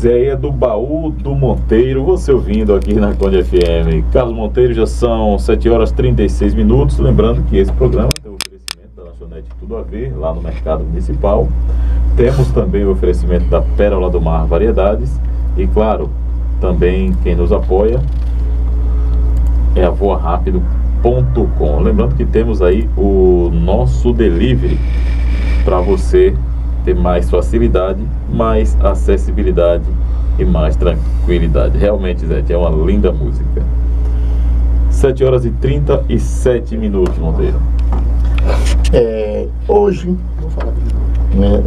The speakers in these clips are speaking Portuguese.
Pois é, é do Baú do Monteiro, você ouvindo aqui na Conde FM. Carlos Monteiro, já são 7 horas e 36 minutos. Lembrando que esse programa tem o oferecimento da Lanchonete Tudo a Ver, lá no Mercado Municipal. Temos também o oferecimento da Pérola do Mar Variedades. E claro, também quem nos apoia é a voarápido.com. Lembrando que temos aí o nosso delivery para você ter mais facilidade, mais acessibilidade e mais tranquilidade. Realmente, Zé, é uma linda música. 7 horas e 37 minutos, Monteiro. Hoje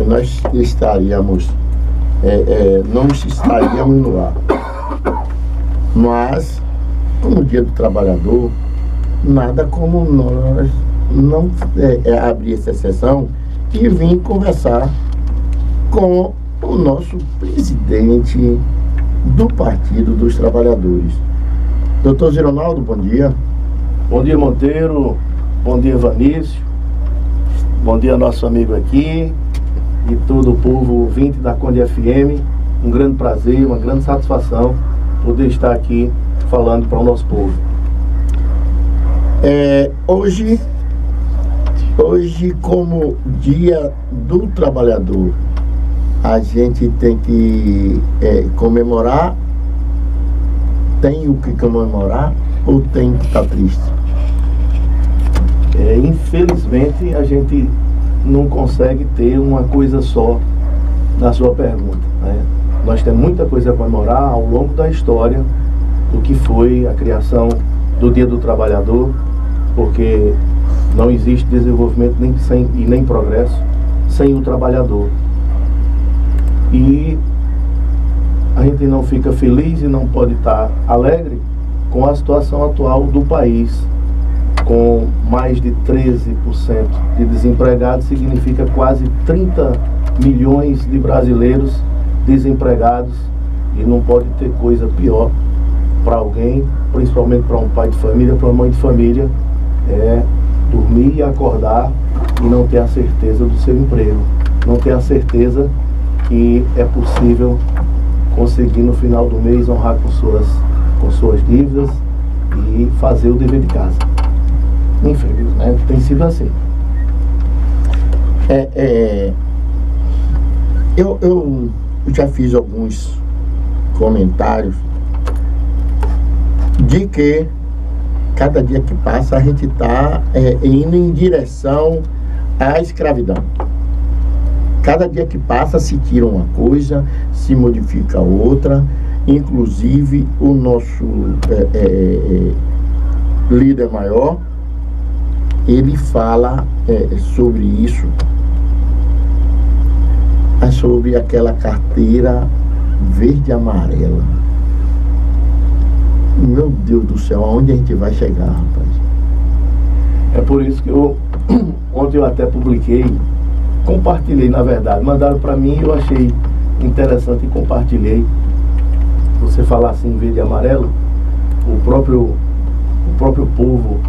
nós estaríamos não estaríamos no ar, mas como Dia do Trabalhador, nada como nós não abrir essa sessão e vim conversar com o nosso presidente do Partido dos Trabalhadores. Doutor Gironaldo, bom dia. Bom dia, Monteiro. Bom dia, Vanício. Bom dia, nosso amigo aqui e todo o povo ouvinte da Conde FM. Um grande prazer, uma grande satisfação poder estar aqui falando para o nosso povo. Hoje, como Dia do Trabalhador, a gente tem que comemorar. Tem o que comemorar ou tem que estar triste? Infelizmente, a gente não consegue ter uma coisa só na sua pergunta, né? Nós temos muita coisa a comemorar ao longo da história do que foi a criação do Dia do Trabalhador, porque não existe desenvolvimento nem progresso sem o trabalhador. E a gente não fica feliz e não pode estar alegre com a situação atual do país, com mais de 13% de desempregados. Significa quase 30 milhões de brasileiros desempregados, e não pode ter coisa pior para alguém, principalmente para um pai de família, para uma mãe de família, dormir e acordar e não ter a certeza do seu emprego, não ter a certeza que é possível conseguir no final do mês honrar com suas dívidas e fazer o dever de casa. Infelizmente, tem sido assim. Eu já fiz alguns comentários de que cada dia que passa a gente está indo em direção à escravidão. Cada dia que passa se tira uma coisa, se modifica outra. Inclusive o nosso líder maior, ele fala sobre isso, sobre aquela carteira verde e amarela. Meu Deus do céu, aonde a gente vai chegar, rapaz? É por isso que ontem eu até compartilhei, na verdade, mandaram para mim e eu achei interessante e compartilhei. Você falar assim, verde e amarelo, o próprio povo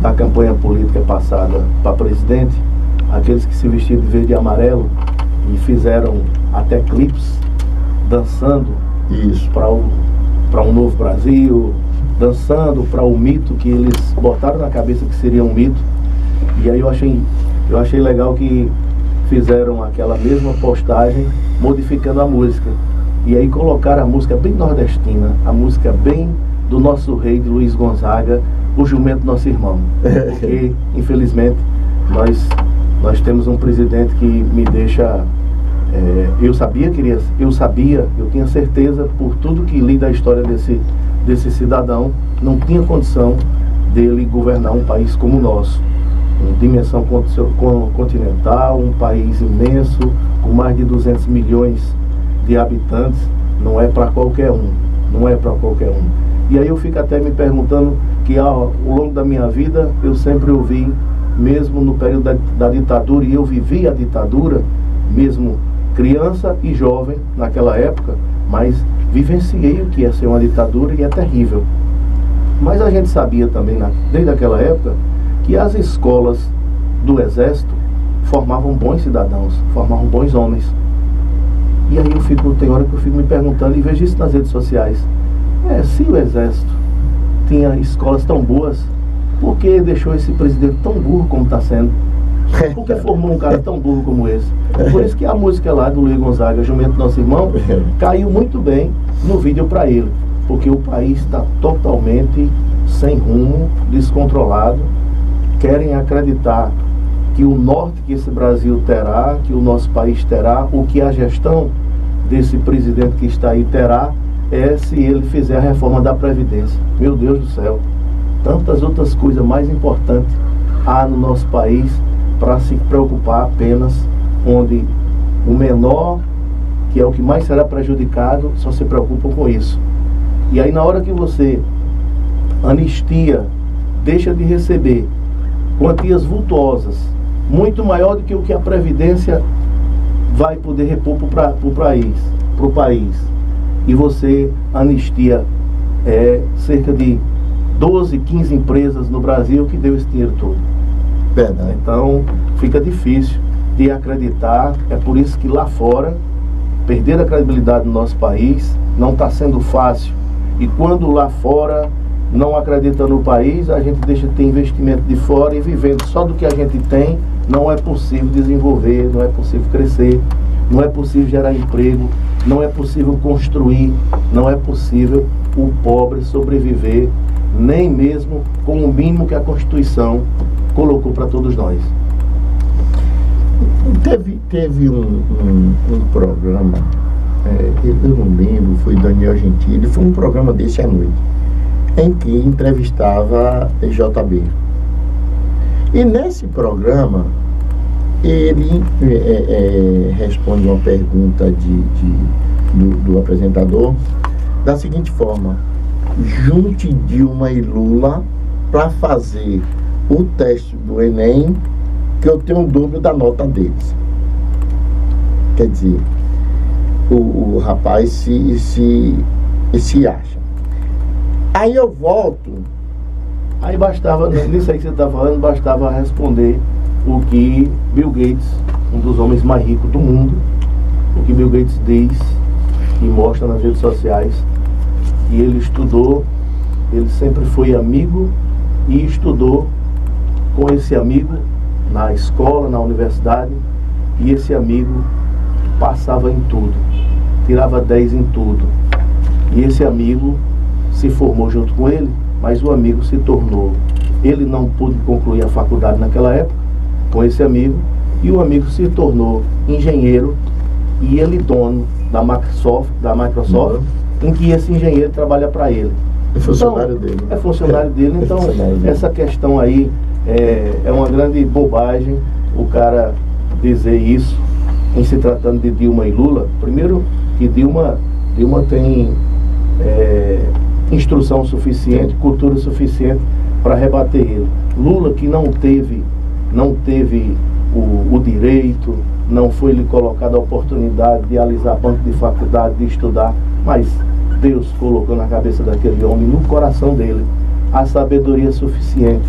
da campanha política passada para presidente, aqueles que se vestiram de verde e amarelo e fizeram até clipes dançando isso para um novo Brasil, dançando para o mito que eles botaram na cabeça que seria um mito. E aí eu achei legal que fizeram aquela mesma postagem modificando a música, e aí colocaram a música bem nordestina, a música bem do nosso rei, de Luiz Gonzaga, o jumento nosso irmão. Porque infelizmente nós temos um presidente que me deixa eu tinha certeza, por tudo que li da história desse cidadão, não tinha condição dele governar um país como o nosso, em dimensão continental, um país imenso, com mais de 200 milhões de habitantes. Não é para qualquer um, não é para qualquer um. E aí eu fico até me perguntando que ao longo da minha vida eu sempre ouvi, mesmo no período da ditadura, e eu vivi a ditadura, mesmo criança e jovem naquela época, mas vivenciei o que é ser uma ditadura, e é terrível. Mas a gente sabia também, desde aquela época, que as escolas do Exército formavam bons cidadãos, formavam bons homens. E aí tem hora que eu fico me perguntando, e vejo isso nas redes sociais, se o Exército tinha escolas tão boas, por que deixou esse presidente tão burro como está sendo? Por que formou um cara tão burro como esse? Por isso que a música lá do Luiz Gonzaga, Jumento Nosso Irmão, caiu muito bem no vídeo para ele, porque o país está totalmente sem rumo, descontrolado. Querem acreditar que o norte que esse Brasil terá, que o nosso país terá, o que a gestão desse presidente que está aí terá, se ele fizer a reforma da Previdência. Meu Deus do céu, tantas outras coisas mais importantes há no nosso país para se preocupar apenas onde o menor, que é o que mais será prejudicado, só se preocupa com isso. E aí na hora que você anistia, deixa de receber quantias vultuosas, muito maior do que o que a Previdência vai poder repor para o país, e você anistia cerca de 12, 15 empresas no Brasil que deu esse dinheiro todo. Verdade. Então fica difícil de acreditar. É por isso que lá fora, perder a credibilidade no nosso país não está sendo fácil. E quando lá fora não acredita no país, a gente deixa de ter investimento de fora, e vivendo só do que a gente tem, não é possível desenvolver, não é possível crescer, não é possível gerar emprego, não é possível construir, não é possível o pobre sobreviver, nem mesmo com o mínimo que a Constituição colocou para todos nós. Teve um programa, eu não lembro, foi Daniel Gentili, foi um programa desse à noite, em que entrevistava JB. E nesse programa, ele responde uma pergunta do apresentador da seguinte forma: junte Dilma e Lula para fazer o teste do Enem, que eu tenho o dobro da nota deles. Quer dizer, o rapaz se acha. Aí eu volto. Aí bastava, nisso aí que você está falando, bastava responder o que Bill Gates, um dos homens mais ricos do mundo, o que Bill Gates diz e mostra nas redes sociais. E ele estudou, ele sempre foi amigo e estudou com esse amigo na escola, na universidade, e esse amigo passava em tudo, tirava 10 em tudo. E esse amigo se formou junto com ele, mas o amigo se tornou. Ele não pôde concluir a faculdade naquela época com esse amigo, e o amigo se tornou engenheiro, e ele dono da Microsoft, em que esse engenheiro trabalha para ele. É funcionário dele. É funcionário dele, então essa questão aí é uma grande bobagem o cara dizer isso em se tratando de Dilma e Lula. Primeiro que Dilma tem instrução suficiente, cultura suficiente para rebater ele. Lula, que não teve o direito, não foi lhe colocada a oportunidade de alisar banco de faculdade, de estudar, mas Deus colocou na cabeça daquele homem, no coração dele, a sabedoria suficiente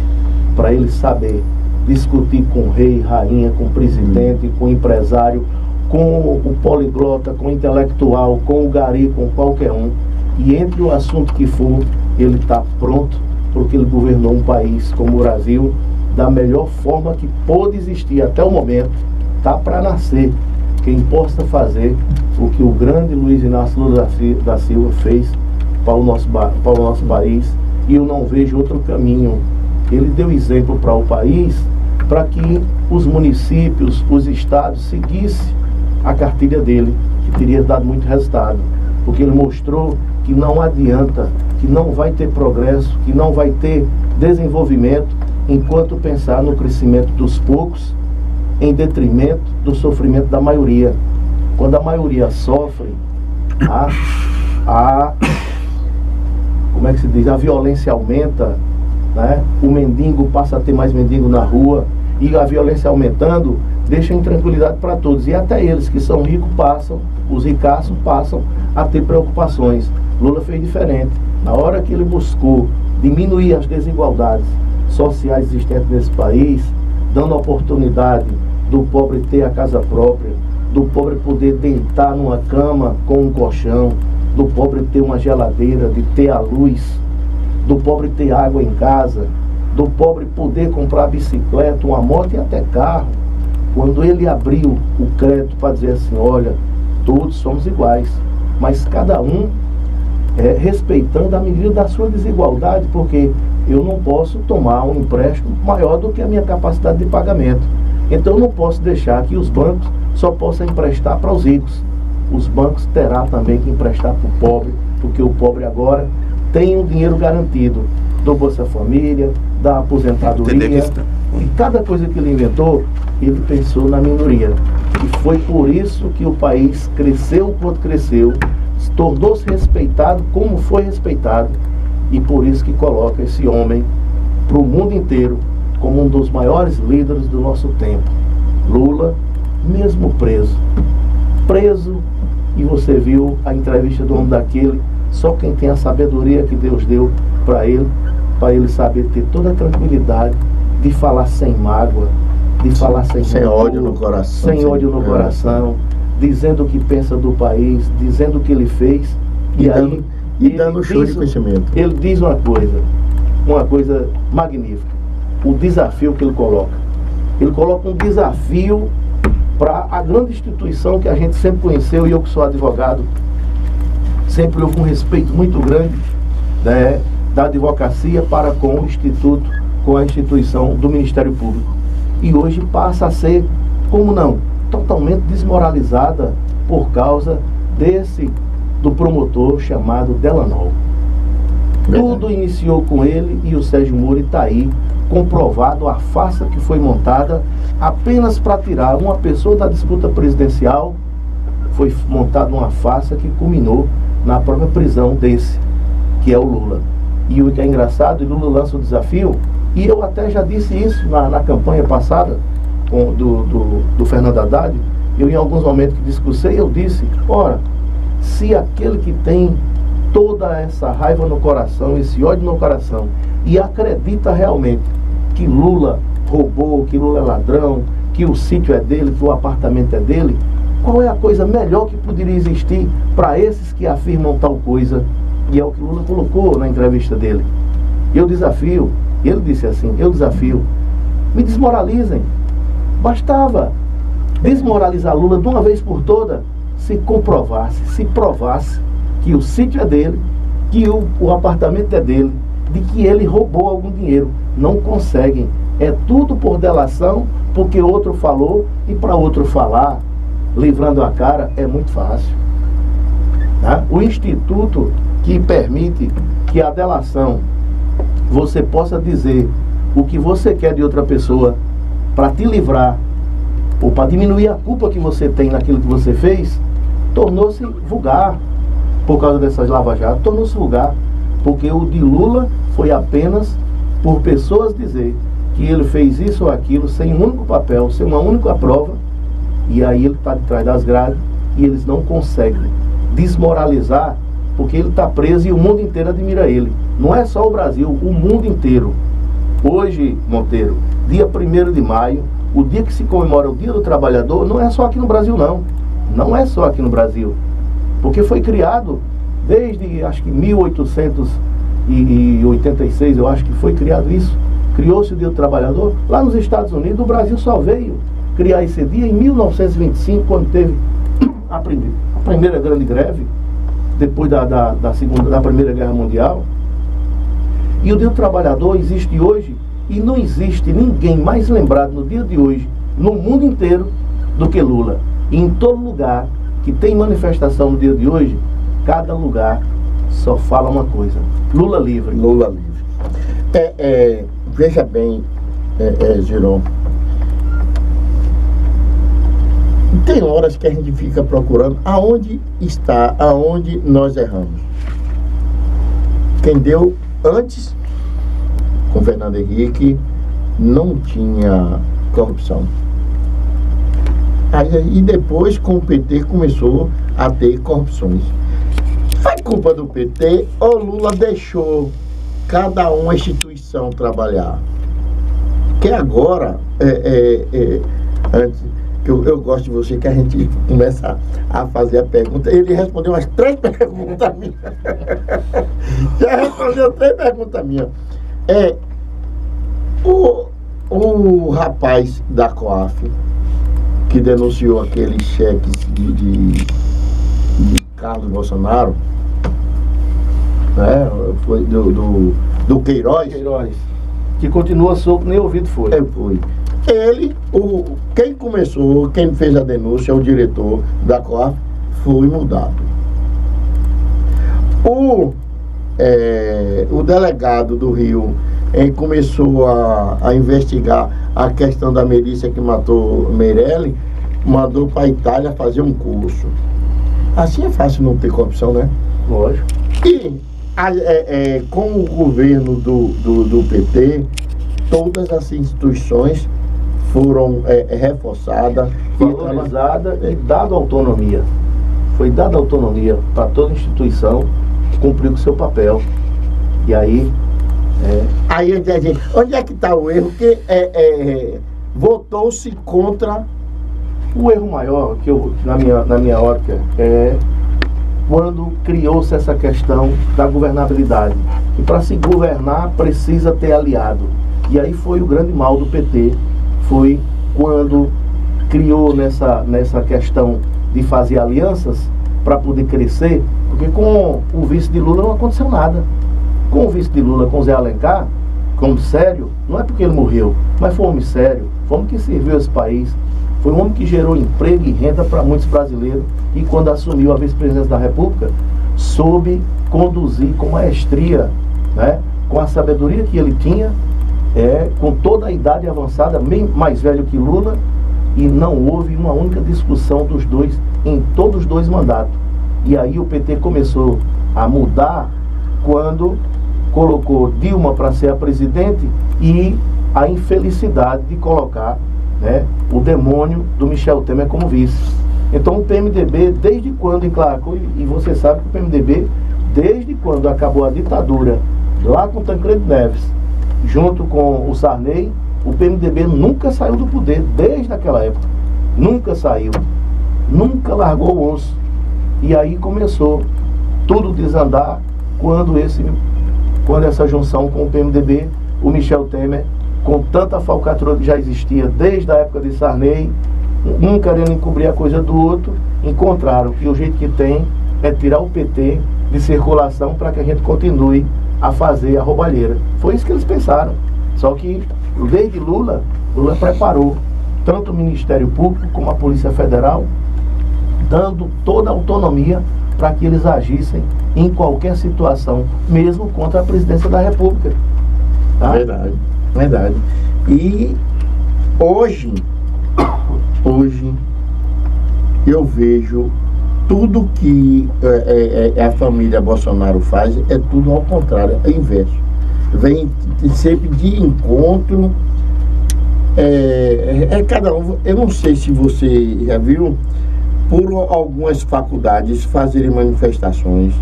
para ele saber discutir com rei, rainha, com presidente, com empresário, com o poliglota, com o intelectual, com o gari, com qualquer um. E entre o assunto que for, ele está pronto, porque ele governou um país como o Brasil da melhor forma que pôde existir até o momento. Está para nascer quem possa fazer o que o grande Luiz Inácio Lula da Silva fez para o nosso país, e eu não vejo outro caminho. Ele deu exemplo para o país, para que os municípios, os estados seguissem a cartilha dele, que teria dado muito resultado, porque ele mostrou que não adianta, que não vai ter progresso, que não vai ter desenvolvimento enquanto pensar no crescimento dos poucos em detrimento do sofrimento da maioria. Quando a maioria sofre, como é que se diz? A violência aumenta, né? O mendigo passa a ter mais mendigo na rua, e a violência aumentando deixa intranquilidade para todos, e até eles que são ricos os ricaços passam a ter preocupações. Lula fez diferente. Na hora que ele buscou diminuir as desigualdades sociais existentes nesse país, dando a oportunidade do pobre ter a casa própria, do pobre poder deitar numa cama com um colchão, do pobre ter uma geladeira, de ter a luz, do pobre ter água em casa, do pobre poder comprar bicicleta, uma moto e até carro. Quando ele abriu o crédito para dizer assim, olha, todos somos iguais, mas cada um respeitando a medida da sua desigualdade, porque eu não posso tomar um empréstimo maior do que a minha capacidade de pagamento. Então eu não posso deixar que os bancos só possam emprestar para os ricos. Os bancos terão também que emprestar para o pobre, porque o pobre agora tem um dinheiro garantido do Bolsa Família, da aposentadoria. E cada coisa que ele inventou, ele pensou na minoria. E foi por isso que o país cresceu quanto cresceu, tornou-se respeitado como foi respeitado, e por isso que coloca esse homem para o mundo inteiro como um dos maiores líderes do nosso tempo. Lula, mesmo preso, e você viu a entrevista do homem daquele, só quem tem a sabedoria que Deus deu para ele saber ter toda a tranquilidade de falar sem mágoa, de falar sem ódio no coração, sem ódio no coração, dizendo o que pensa do país, dizendo o que ele fez, e dando show de conhecimento. Ele diz uma coisa magnífica, o desafio que ele coloca. Ele coloca um desafio para a grande instituição que a gente sempre conheceu, e eu que sou advogado, sempre houve um respeito muito grande, né, da advocacia para com o instituto, com a instituição do Ministério Público. E hoje passa a ser, como não, totalmente desmoralizada por causa do promotor chamado Delanol. Tudo iniciou com ele, e o Sérgio Moro está aí, comprovado a farsa que foi montada apenas para tirar uma pessoa da disputa presidencial. Foi montada uma farsa que culminou na própria prisão desse, que é o Lula. E o que é engraçado, o Lula lança o desafio, e eu até já disse isso na campanha passada do Fernando Haddad. Eu, em alguns momentos que discursei, eu disse, ora, se aquele que tem toda essa raiva no coração, esse ódio no coração, e acredita realmente que Lula roubou, que Lula é ladrão, que o sítio é dele, que o apartamento é dele, qual é a coisa melhor que poderia existir para esses que afirmam tal coisa? E é o que Lula colocou na entrevista dele. Eu desafio, ele disse assim, eu desafio, me desmoralizem. Bastava desmoralizar Lula de uma vez por toda, se comprovasse, se provasse que o sítio é dele, que o apartamento é dele, de que ele roubou algum dinheiro. Não conseguem. É tudo por delação, porque outro falou, e para outro falar, livrando a cara, é muito fácil. Tá? O instituto que permite que a delação, você possa dizer o que você quer de outra pessoa para te livrar, ou para diminuir a culpa que você tem naquilo que você fez, tornou-se vulgar. Por causa dessas lava-jato, tornou-se vulgar, porque o de Lula foi apenas por pessoas dizer que ele fez isso ou aquilo sem um único papel, sem uma única prova, e aí ele está de trás das grades, e eles não conseguem desmoralizar, porque ele está preso e o mundo inteiro admira ele. Não é só o Brasil, o mundo inteiro. Hoje, Monteiro, dia 1º de maio, o dia que se comemora o Dia do Trabalhador, não é só aqui no Brasil, não. Não é só aqui no Brasil. Porque foi criado desde, acho que 1886, eu acho que foi criado isso. Criou-se o Dia do Trabalhador. Lá nos Estados Unidos, o Brasil só veio criar esse dia em 1925, quando teve a primeira grande greve, depois da Primeira Guerra Mundial. E o Dia do Trabalhador existe hoje, e não existe ninguém mais lembrado no dia de hoje, no mundo inteiro, do que Lula. E em todo lugar que tem manifestação no dia de hoje, cada lugar só fala uma coisa: Lula livre. Lula livre. Veja bem, Giron, tem horas que a gente fica procurando aonde nós erramos. Quem deu antes, com Fernando Henrique, não tinha corrupção. E depois, com o PT, começou a ter corrupções. Foi culpa do PT ou Lula deixou cada uma instituição trabalhar? Que agora, antes, que eu gosto de você, que a gente começa a fazer a pergunta. Ele respondeu umas 3 perguntas minhas. Já respondeu 3 perguntas minhas. O rapaz da COAF, que denunciou aqueles cheques de Carlos Bolsonaro, né? Foi do Queiroz, que continua solto, nem ouvido foi. Foi. Ele, quem começou, quem fez a denúncia, o diretor da COAF, foi mudado. O delegado do Rio começou a investigar a questão da milícia que matou Meirelles, mandou para a Itália fazer um curso. Assim é fácil não ter corrupção, né? Lógico. E com o governo do PT, todas as instituições foram reforçadas, valorizadas e dada autonomia. Foi dada autonomia para toda instituição que cumpriu com seu papel. E aí... Aí onde é que está o erro? Que votou-se contra... O erro maior, que na minha ótica, é quando criou-se essa questão da governabilidade. E para se governar, precisa ter aliado. E aí foi o grande mal do PT. Foi quando criou nessa questão de fazer alianças para poder crescer, porque com o vice de Lula não aconteceu nada. Com o vice de Lula, com o Zé Alencar, como sério, não é porque ele morreu, mas foi um homem sério, foi um homem que serviu esse país, foi um homem que gerou emprego e renda para muitos brasileiros, e quando assumiu a vice-presidência da República, soube conduzir com maestria, né, com a sabedoria que ele tinha, com toda a idade avançada, mais velho que Lula, e não houve uma única discussão dos dois em todos os 2 mandatos. E aí o PT começou a mudar quando colocou Dilma para ser a presidente e a infelicidade de colocar, né, o demônio do Michel Temer como vice. Então o PMDB, desde quando enclarcou, e você sabe que o PMDB, desde quando acabou a ditadura, lá com Tancredo Neves, junto com o Sarney, o PMDB nunca saiu do poder, desde aquela época. Nunca saiu. Nunca largou o osso. E aí começou tudo desandar quando essa junção com o PMDB, o Michel Temer, com tanta falcatrua que já existia desde a época de Sarney, um querendo encobrir a coisa do outro, encontraram que o jeito que tem é tirar o PT de circulação para que a gente continue a fazer a roubalheira. Foi isso que eles pensaram. Só que, desde Lula preparou tanto o Ministério Público como a Polícia Federal, dando toda a autonomia para que eles agissem em qualquer situação, mesmo contra a presidência da República. Tá? Verdade. E hoje eu vejo tudo que a família Bolsonaro faz é tudo ao contrário, é inverso. Vem sempre de encontro, cada um. Eu não sei se você já viu, por algumas faculdades fazerem manifestações,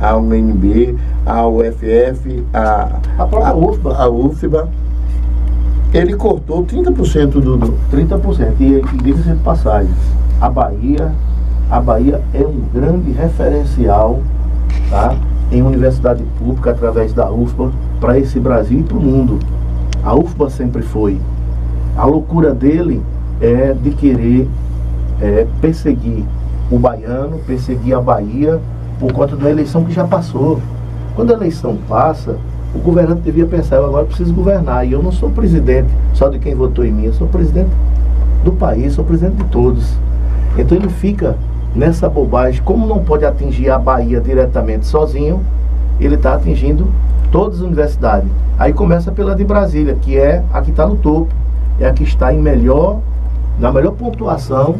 a UNB, a UFF, a própria UFBA. A UFBA, ele cortou 30% do 30%. E diga-se de passagem, a Bahia é um grande referencial, tá, em universidade pública, através da UFBA, para esse Brasil e para o mundo. A UFBA sempre foi. A loucura dele é de querer perseguir o baiano, perseguir a Bahia, por conta da eleição que já passou. Quando a eleição passa, o governante devia pensar: eu agora preciso governar, e eu não sou presidente só de quem votou em mim, eu sou presidente do país, sou presidente de todos. Então ele fica nessa bobagem. Como não pode atingir a Bahia diretamente sozinho, ele está atingindo todas as universidades. Aí começa pela de Brasília, que é a que está no topo, é a que está na melhor pontuação.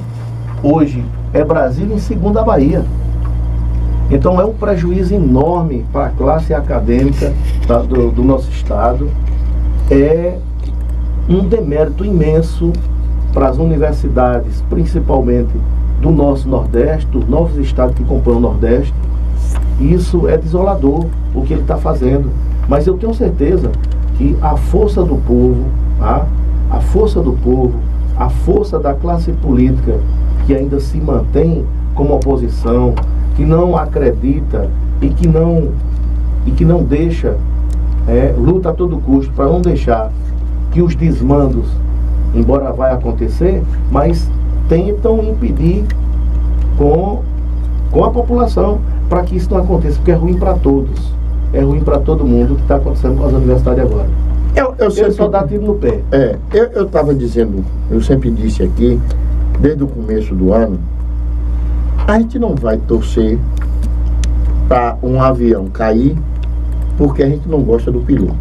Hoje é Brasília, em segundo a Bahia. Então é um prejuízo enorme para a classe acadêmica do nosso estado, é um demérito imenso para as universidades, principalmente do nosso Nordeste, dos novos estados que compõem o Nordeste. Isso é desolador o que ele está fazendo, mas eu tenho certeza que a força do povo, tá, a força do povo, a força da classe política que ainda se mantém como oposição, que não acredita e que não deixa, luta a todo custo para não deixar que os desmandos, embora vai acontecer, mas tentam impedir com a população para que isso não aconteça, porque é ruim para todos, é ruim para todo mundo o que está acontecendo com as universidades agora. Eu sempre, só dá tiro no pé. Eu estava dizendo, eu sempre disse aqui, desde o começo do ano, a gente não vai torcer para um avião cair porque a gente não gosta do piloto,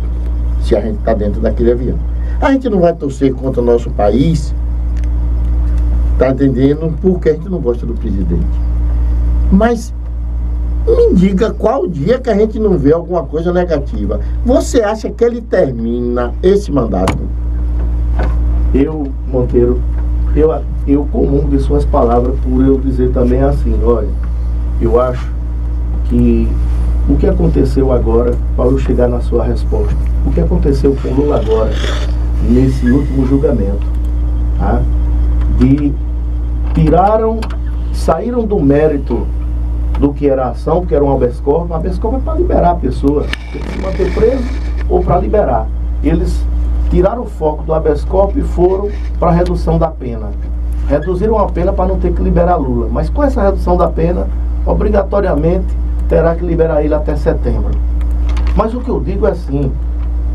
se a gente está dentro daquele avião. A gente não vai torcer contra o nosso país, tá entendendo? Porque a gente não gosta do presidente. Mas me diga qual dia que a gente não vê alguma coisa negativa. Você acha que ele termina esse mandato? Monteiro, eu comungo de suas palavras por eu dizer também assim, olha, eu acho que o que aconteceu agora, para eu chegar na sua resposta, o que aconteceu com Lula agora, nesse último julgamento, tá? Saíram do mérito do que era a ação, que era um habeas corpus. O habeas corpus é para liberar a pessoa, tem que se manter preso ou para liberar. Eles tiraram o foco do habeas corpus e foram para a redução da pena. Reduziram a pena para não ter que liberar Lula, mas com essa redução da pena, obrigatoriamente terá que liberar ele até setembro. Mas o que eu digo é assim,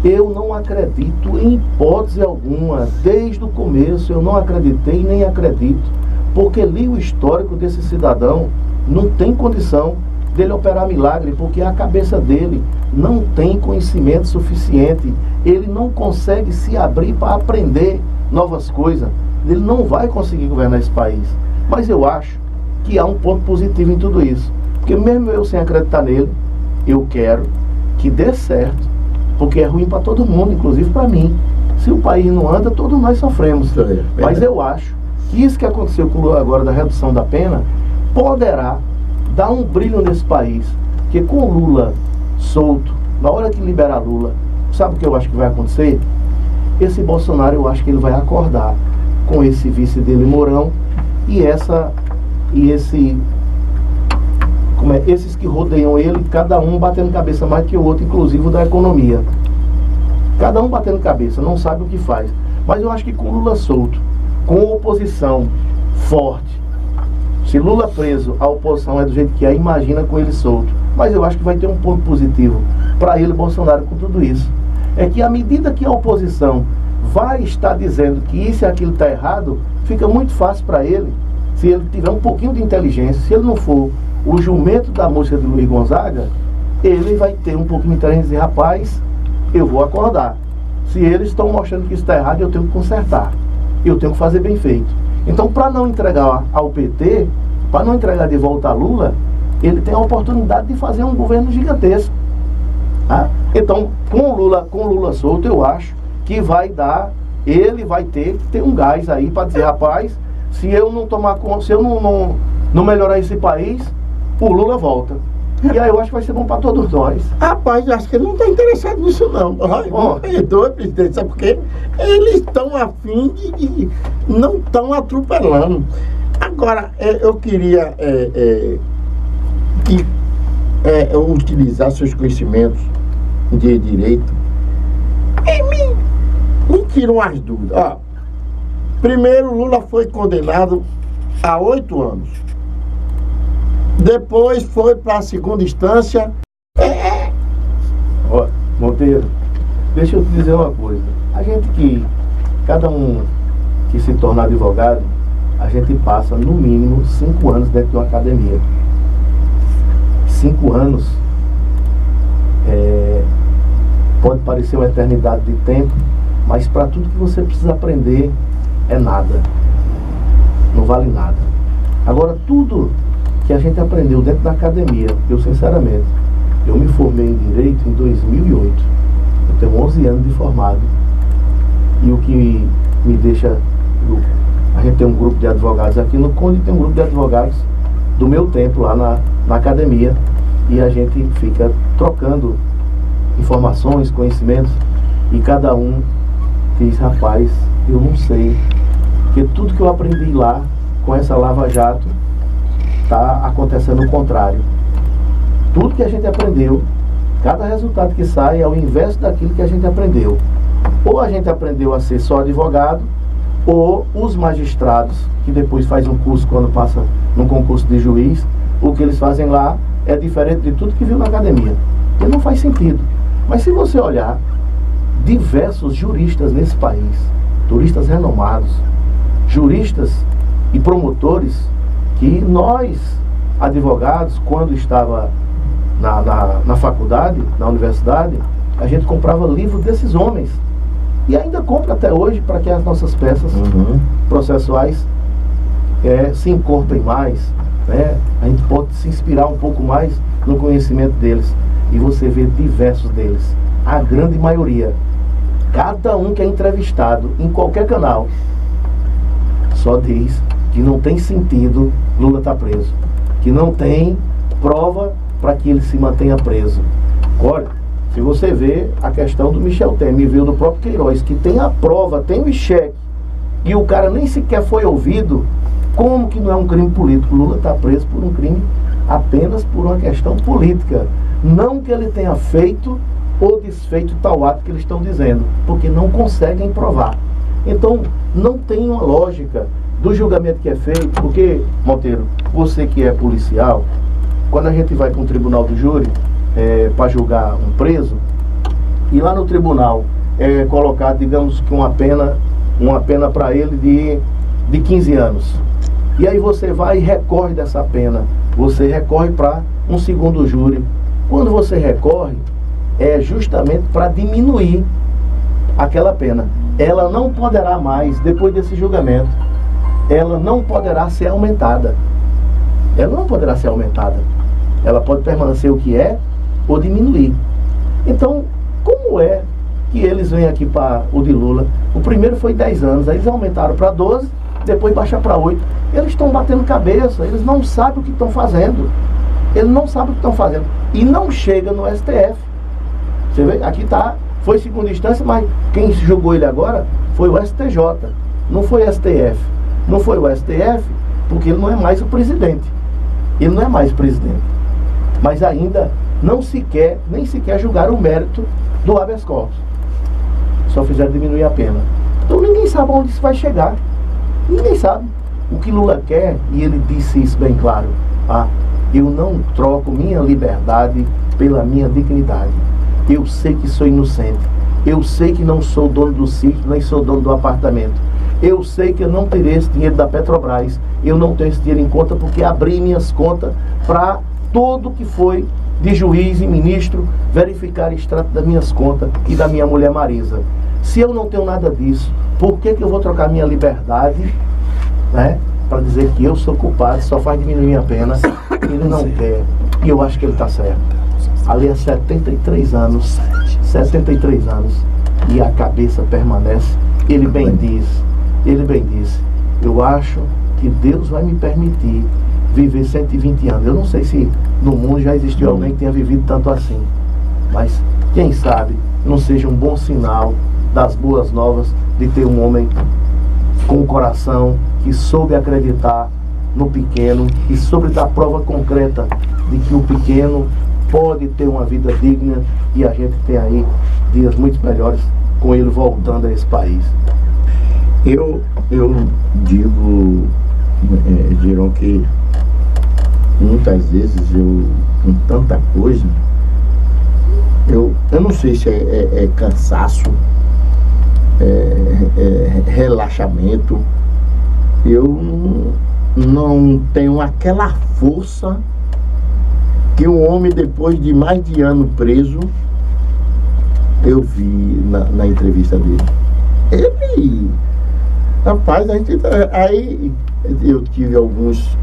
eu não acredito em hipótese alguma, desde o começo eu não acreditei nem acredito, porque li o histórico desse cidadão, não tem condição dele operar milagre, porque a cabeça dele não tem conhecimento suficiente, ele não consegue se abrir para aprender novas coisas, ele não vai conseguir governar esse país. Mas eu acho que há um ponto positivo em tudo isso, porque mesmo eu sem acreditar nele, eu quero que dê certo, porque é ruim para todo mundo, inclusive para mim. Se o país não anda, todos nós sofremos. Mas eu acho que isso que aconteceu com o Lula agora, da redução da pena, poderá dar um brilho nesse país. Porque com o Lula solto, na hora que liberar Lula, sabe o que eu acho que vai acontecer? Esse Bolsonaro, eu acho que ele vai acordar com esse vice dele, Mourão, esses que rodeiam ele, cada um batendo cabeça mais que o outro, inclusive o da economia. Cada um batendo cabeça, não sabe o que faz. Mas eu acho que com Lula solto, com oposição forte, se Lula preso, a oposição é do jeito que é, imagina com ele solto. Mas eu acho que vai ter um ponto positivo para ele, Bolsonaro, com tudo isso. É que à medida que a oposição vai estar dizendo que isso e aquilo está errado, fica muito fácil para ele, se ele tiver um pouquinho de inteligência, se ele não for o jumento da música de Luiz Gonzaga, ele vai ter um pouquinho de inteligência e dizer, rapaz, eu vou acordar. Se eles estão mostrando que isso está errado, eu tenho que consertar. Eu tenho que fazer bem feito. Então, para não entregar ao PT, para não entregar de volta a Lula, ele tem a oportunidade de fazer um governo gigantesco. Tá? Então, com Lula solto, eu acho que ele vai ter que ter um gás aí para dizer, rapaz, se eu não tomar conta, se eu não melhorar esse país, o Lula volta. E aí eu acho que vai ser bom para todos nós. Rapaz, eu acho que ele não está interessado nisso não. Perdoa, presidente, sabe por quê? Eles estão afim de não estão atropelando. Agora, eu queria utilizar seus conhecimentos de direito e me tiram as dúvidas. Ó, primeiro, Lula foi condenado a 8 anos. Depois foi para a segunda instância. Ó, Monteiro, deixa eu te dizer uma coisa. Cada um que se torna advogado, a gente passa no mínimo 5 anos dentro de uma academia. 5 anos pode parecer uma eternidade de tempo, mas para tudo que você precisa aprender é nada. Não vale nada. Agora, tudo que a gente aprendeu dentro da academia, eu sinceramente, eu me formei em Direito em 2008. Eu tenho 11 anos de formado. E o que me deixa... A gente tem um grupo de advogados aqui no Conde, tem um grupo de advogados do meu tempo lá na academia. E a gente fica trocando informações, conhecimentos. E cada um diz, rapaz, Eu não sei. Porque tudo que eu aprendi lá, com essa Lava Jato, está acontecendo o contrário. Tudo que a gente aprendeu, cada resultado que sai é o inverso daquilo que a gente aprendeu. Ou a gente aprendeu a ser só advogado, ou os magistrados, que depois fazem um curso quando passa num concurso de juiz, o que eles fazem lá é diferente de tudo que viu na academia. E não faz sentido. Mas se você olhar, diversos juristas nesse país, juristas renomados, juristas e promotores, que nós, advogados, quando estava na faculdade, na universidade, a gente comprava livros desses homens. E ainda compra até hoje para que as nossas peças processuais se encorpem mais, né? A gente pode se inspirar um pouco mais no conhecimento deles. E você vê diversos deles, a grande maioria, cada um que é entrevistado em qualquer canal, só diz que não tem sentido Lula estar preso, que não tem prova para que ele se mantenha preso. Olha, se você vê a questão do Michel Temer, viu do próprio Queiroz, que tem a prova, tem o cheque, e o cara nem sequer foi ouvido, como que não é um crime político? Lula está preso por um crime apenas por uma questão política. Não que ele tenha feito ou desfeito tal ato que eles estão dizendo, porque não conseguem provar. Então, não tem uma lógica do julgamento que é feito, porque, Monteiro, você que é policial, quando a gente vai para um tribunal do júri, para julgar um preso, e lá no tribunal é colocado, digamos que uma pena para ele de 15 anos. E aí você vai e recorre dessa pena, você recorre para um segundo júri. Quando você recorre, é justamente para diminuir aquela pena. Ela não poderá mais, depois desse julgamento, ela não poderá ser aumentada. Ela não poderá ser aumentada. Ela pode permanecer o que é ou diminuir. Então, como é que eles vêm aqui para o de Lula? O primeiro foi 10 anos, aí eles aumentaram para 12, depois baixaram para 8. Eles estão batendo cabeça, eles não sabem o que estão fazendo. Eles não sabem o que estão fazendo. E não chega no STF. Você vê, aqui está, foi segunda instância, mas quem julgou ele agora foi o STJ, não foi o STF. Não foi o STF porque ele não é mais o presidente. Ele não é mais o presidente. Mas ainda nem sequer julgaram o mérito do habeas corpus. Só fizeram diminuir a pena. Então ninguém sabe onde isso vai chegar. Ninguém sabe. O que Lula quer, e ele disse isso bem claro, eu não troco minha liberdade pela minha dignidade. Eu sei que sou inocente. Eu sei que não sou dono do sítio, nem sou dono do apartamento. Eu sei que eu não terei esse dinheiro da Petrobras. Eu não tenho esse dinheiro em conta porque abri minhas contas para tudo que foi de juiz e ministro verificar extrato das minhas contas e da minha mulher Marisa. Se eu não tenho nada disso, por que eu vou trocar minha liberdade, né, para dizer que eu sou culpado, só faz diminuir a pena? Ele não quer. E eu acho que ele está certo. Ali há 73 anos, 73 anos, e a cabeça permanece. Ele bem disse, eu acho que Deus vai me permitir viver 120 anos. Eu não sei se no mundo já existiu alguém que tenha vivido tanto assim, mas quem sabe não seja um bom sinal das boas novas de ter um homem com o coração que soube acreditar no pequeno e soube dar prova concreta de que o pequeno pode ter uma vida digna, e a gente tem aí dias muito melhores com ele voltando a esse país. Eu digo, Giron, que muitas vezes com tanta coisa, eu não sei se é cansaço, relaxamento, eu não tenho aquela força que um homem, depois de mais de ano preso, eu vi na entrevista dele. Ele, rapaz, aí eu tive alguns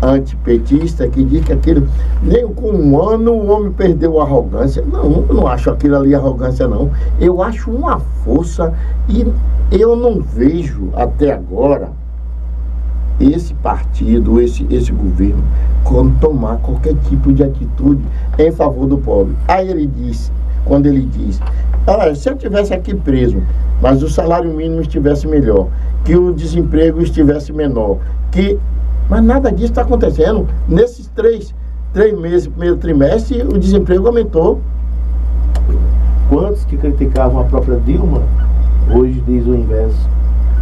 antipetistas que dizem que aquilo, nem com um ano o homem perdeu a arrogância. Não, eu não acho aquilo ali arrogância, não. Eu acho uma força, e eu não vejo até agora esse partido, esse governo, como tomar qualquer tipo de atitude em favor do pobre. Aí ele disse quando ele diz: olha, se eu estivesse aqui preso, mas o salário mínimo estivesse melhor, que o desemprego estivesse menor, mas nada disso está acontecendo. Nesses três meses, primeiro trimestre, o desemprego aumentou. Quantos que criticavam a própria Dilma, hoje diz o inverso,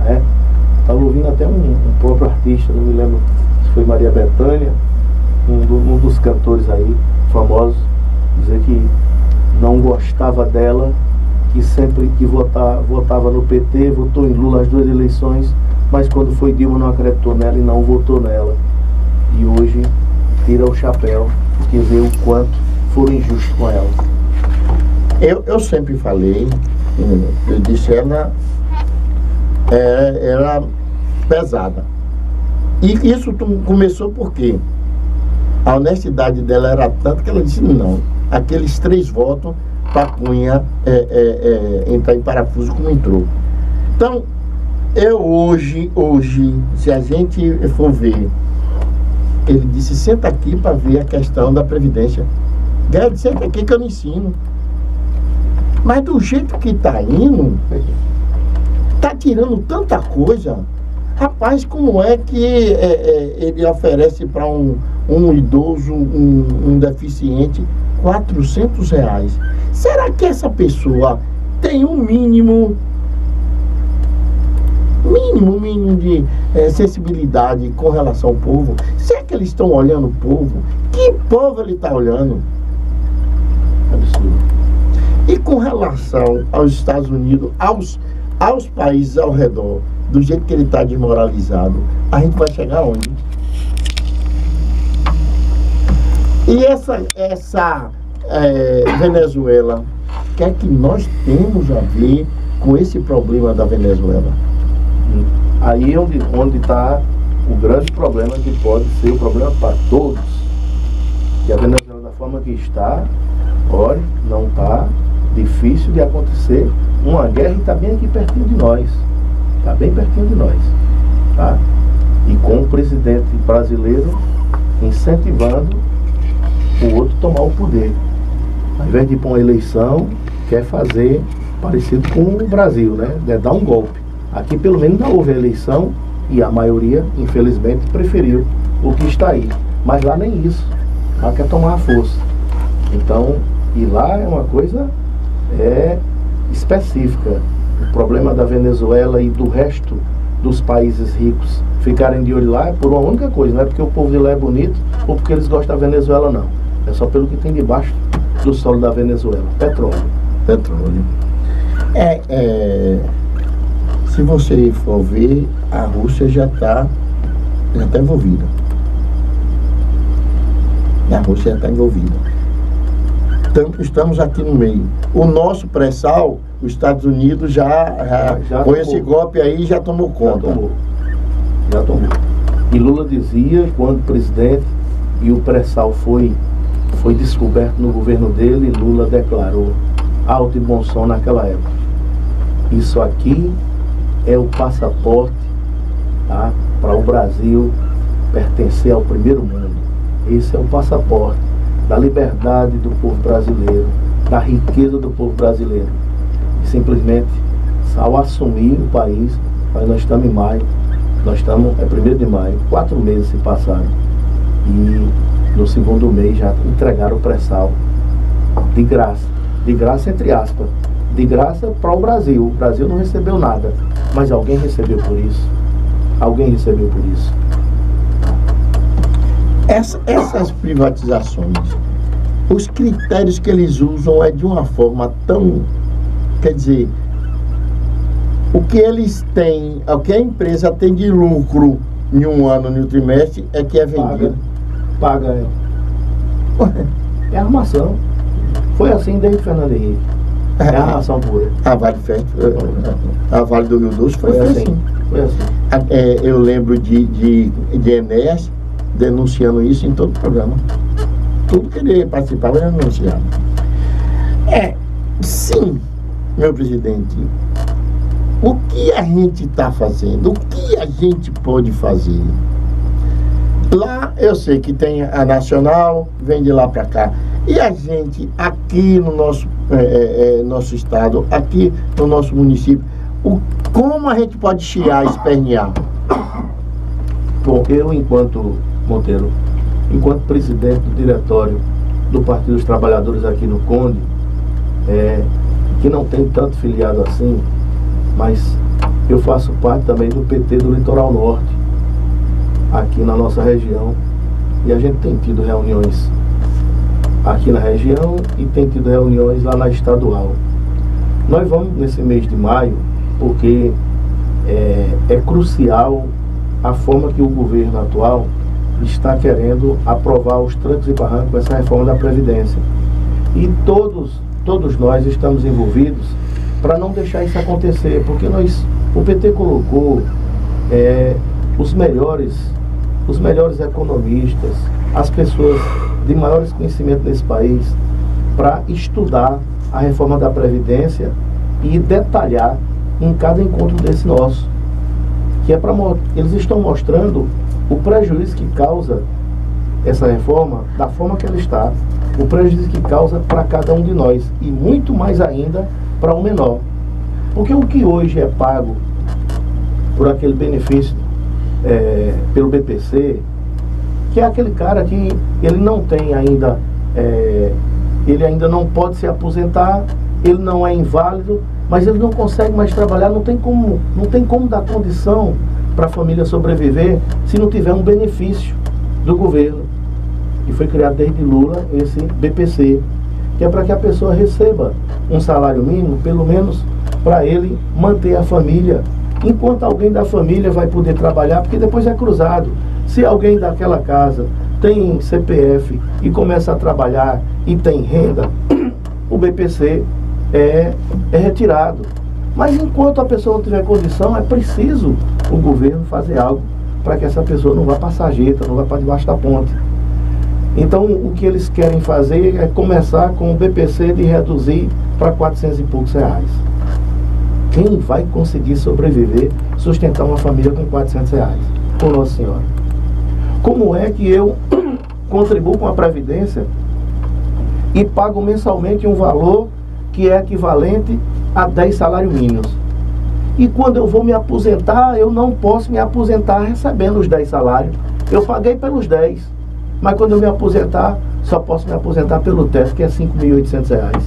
né? Estava ouvindo até um próprio artista, não me lembro se foi Maria Bethânia, um dos cantores aí, famosos, dizer que não gostava dela, que sempre que votava no PT, votou em Lula as 2 eleições, mas quando foi Dilma não acreditou nela e não votou nela. E hoje tira o chapéu, porque vê o quanto foram injustos com ela. Eu sempre falei, eu disse, ela era pesada. E isso começou porque a honestidade dela era tanta que ela disse: não, aqueles 3 votos para Cunha entrar em parafuso como entrou. Então, hoje, se a gente for ver, ele disse: senta aqui para ver a questão da Previdência. Guedes, senta aqui que eu lhe ensino. Mas do jeito que está indo, está tirando tanta coisa. Rapaz, como é que ele oferece para um idoso, um deficiente, R$400? Será que essa pessoa tem um mínimo de sensibilidade com relação ao povo? Será que eles estão olhando o povo? Que povo ele está olhando? Absurdo. E com relação aos Estados Unidos, aos países ao redor, do jeito que ele está desmoralizado, a gente vai chegar onde? E essa Venezuela, o que é que nós temos a ver com esse problema da Venezuela? Aí é onde está o grande problema, que pode ser o problema para todos. Que a Venezuela, da forma que está, olha, não está difícil de acontecer uma guerra, e está bem aqui pertinho de nós. Está bem pertinho de nós. Tá? E com o presidente brasileiro incentivando o outro tomar o poder. Ao invés de ir para uma eleição, quer fazer parecido com o Brasil, né? É dar um golpe. Aqui pelo menos não houve eleição e a maioria, infelizmente, preferiu o que está aí. Mas lá nem isso. Lá quer tomar a força. Então, e lá é uma coisa específica. O problema da Venezuela e do resto dos países ricos ficarem de olho lá é por uma única coisa. Não é porque o povo de lá é bonito ou porque eles gostam da Venezuela, não. É só pelo que tem debaixo do solo da Venezuela. Petróleo. Se você for ver, a Rússia já está envolvida. A Rússia já está envolvida. Então, estamos aqui no meio. O nosso pré-sal, os Estados Unidos já com tomou. Esse golpe aí, já tomou conta. Já tomou. E Lula dizia, quando presidente, e o pré-sal foi descoberto no governo dele, Lula declarou alto e bom som naquela época: isso aqui é o passaporte, tá, para o Brasil pertencer ao primeiro mundo. Esse é o passaporte da liberdade do povo brasileiro, da riqueza do povo brasileiro. E simplesmente, ao assumir o país, nós estamos em maio, é 1º de maio, 4 meses se passaram, e no segundo mês já entregaram o pré-sal de graça entre aspas, de graça para o Brasil não recebeu nada, mas alguém recebeu por isso. Essas privatizações, os critérios que eles usam é de uma forma tão... Quer dizer, o que eles têm, o que a empresa tem de lucro em um ano, em um trimestre, é que é vendido. Paga. É armação. Foi assim desde Fernando Henrique. É armação pura. A Vale do Rio Doce foi assim. Foi assim. Eu lembro de Enéas denunciando isso em todo o programa. Tudo que ele participava era denunciado. Sim, meu presidente, o que a gente está fazendo? O que a gente pode fazer? Lá eu sei que tem a nacional, vem de lá para cá. E a gente aqui no nosso, nosso estado, aqui no nosso município, como a gente pode chiar, espernear? Bom, eu enquanto Monteiro, enquanto presidente do diretório do Partido dos Trabalhadores aqui no Conde, que não tem tanto filiado assim, mas eu faço parte também do PT do Litoral Norte, aqui na nossa região, e a gente tem tido reuniões aqui na região e tem tido reuniões lá na estadual. Nós vamos nesse mês de maio, porque é crucial a forma que o governo atual está querendo aprovar os trancos e barrancos essa reforma da Previdência. E todos nós estamos envolvidos para não deixar isso acontecer, porque o PT colocou os melhores economistas, as pessoas de maiores conhecimentos nesse país, para estudar a reforma da Previdência e detalhar em cada encontro desse nosso, que é eles estão mostrando o prejuízo que causa essa reforma, da forma que ela está, o prejuízo que causa para cada um de nós, e muito mais ainda para o menor. Porque o que hoje é pago por aquele benefício pelo BPC, que é aquele cara que ele não tem ainda, ele ainda não pode se aposentar, ele não é inválido, mas ele não consegue mais trabalhar, não tem como dar condição para a família sobreviver se não tiver um benefício do governo. E foi criado desde Lula esse BPC, que é para que a pessoa receba um salário mínimo, pelo menos para ele manter a família, enquanto alguém da família vai poder trabalhar, porque depois é cruzado. Se alguém daquela casa tem CPF e começa a trabalhar e tem renda, o BPC é retirado. Mas enquanto a pessoa não tiver condição, é preciso o governo fazer algo para que essa pessoa não vá para a sarjeta, não vá para debaixo da ponte. Então o que eles querem fazer é começar com o BPC de reduzir para 400 e poucos reais. Quem vai conseguir sobreviver, sustentar uma família com 400 reais? Por Nossa Senhora. Como é que eu contribuo com a Previdência e pago mensalmente um valor que é equivalente a 10 salários mínimos? E quando eu vou me aposentar, eu não posso me aposentar recebendo os 10 salários. Eu paguei pelos 10, mas quando eu me aposentar, só posso me aposentar pelo teto, que é R$ 5.800.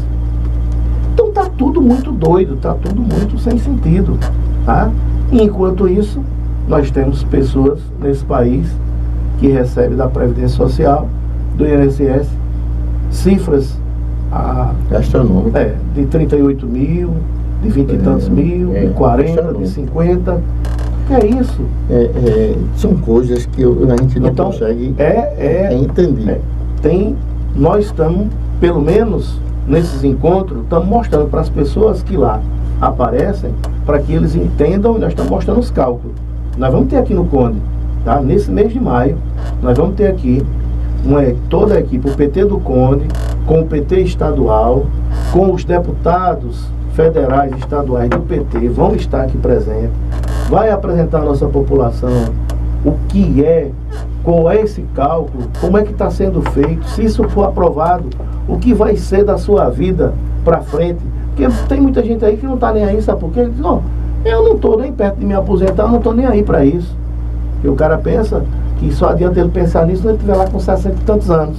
Então tá tudo muito doido, tá tudo muito sem sentido, tá? E enquanto isso, nós temos pessoas nesse país que recebem da Previdência Social, do INSS, cifras de 38 mil, de 20 e tantos mil, de 40, de 50. É isso. São coisas que a gente não consegue entender. Nós estamos, pelo menos nesses encontros, estamos mostrando para as pessoas que lá aparecem, para que eles entendam, e nós estamos mostrando os cálculos. Nós vamos ter aqui no Conde, tá? Nesse mês de maio, nós vamos ter aqui toda a equipe, o PT do Conde, com o PT estadual, com os deputados federais e estaduais do PT, vão estar aqui presentes, vai apresentar à nossa população o que qual é esse cálculo, como é que está sendo feito, se isso for aprovado, o que vai ser da sua vida para frente. Porque tem muita gente aí que não está nem aí, sabe por quê? Ele diz, não, eu não estou nem perto de me aposentar, eu não estou nem aí para isso. Porque o cara pensa que só adianta ele pensar nisso quando ele estiver lá com 60 e tantos anos.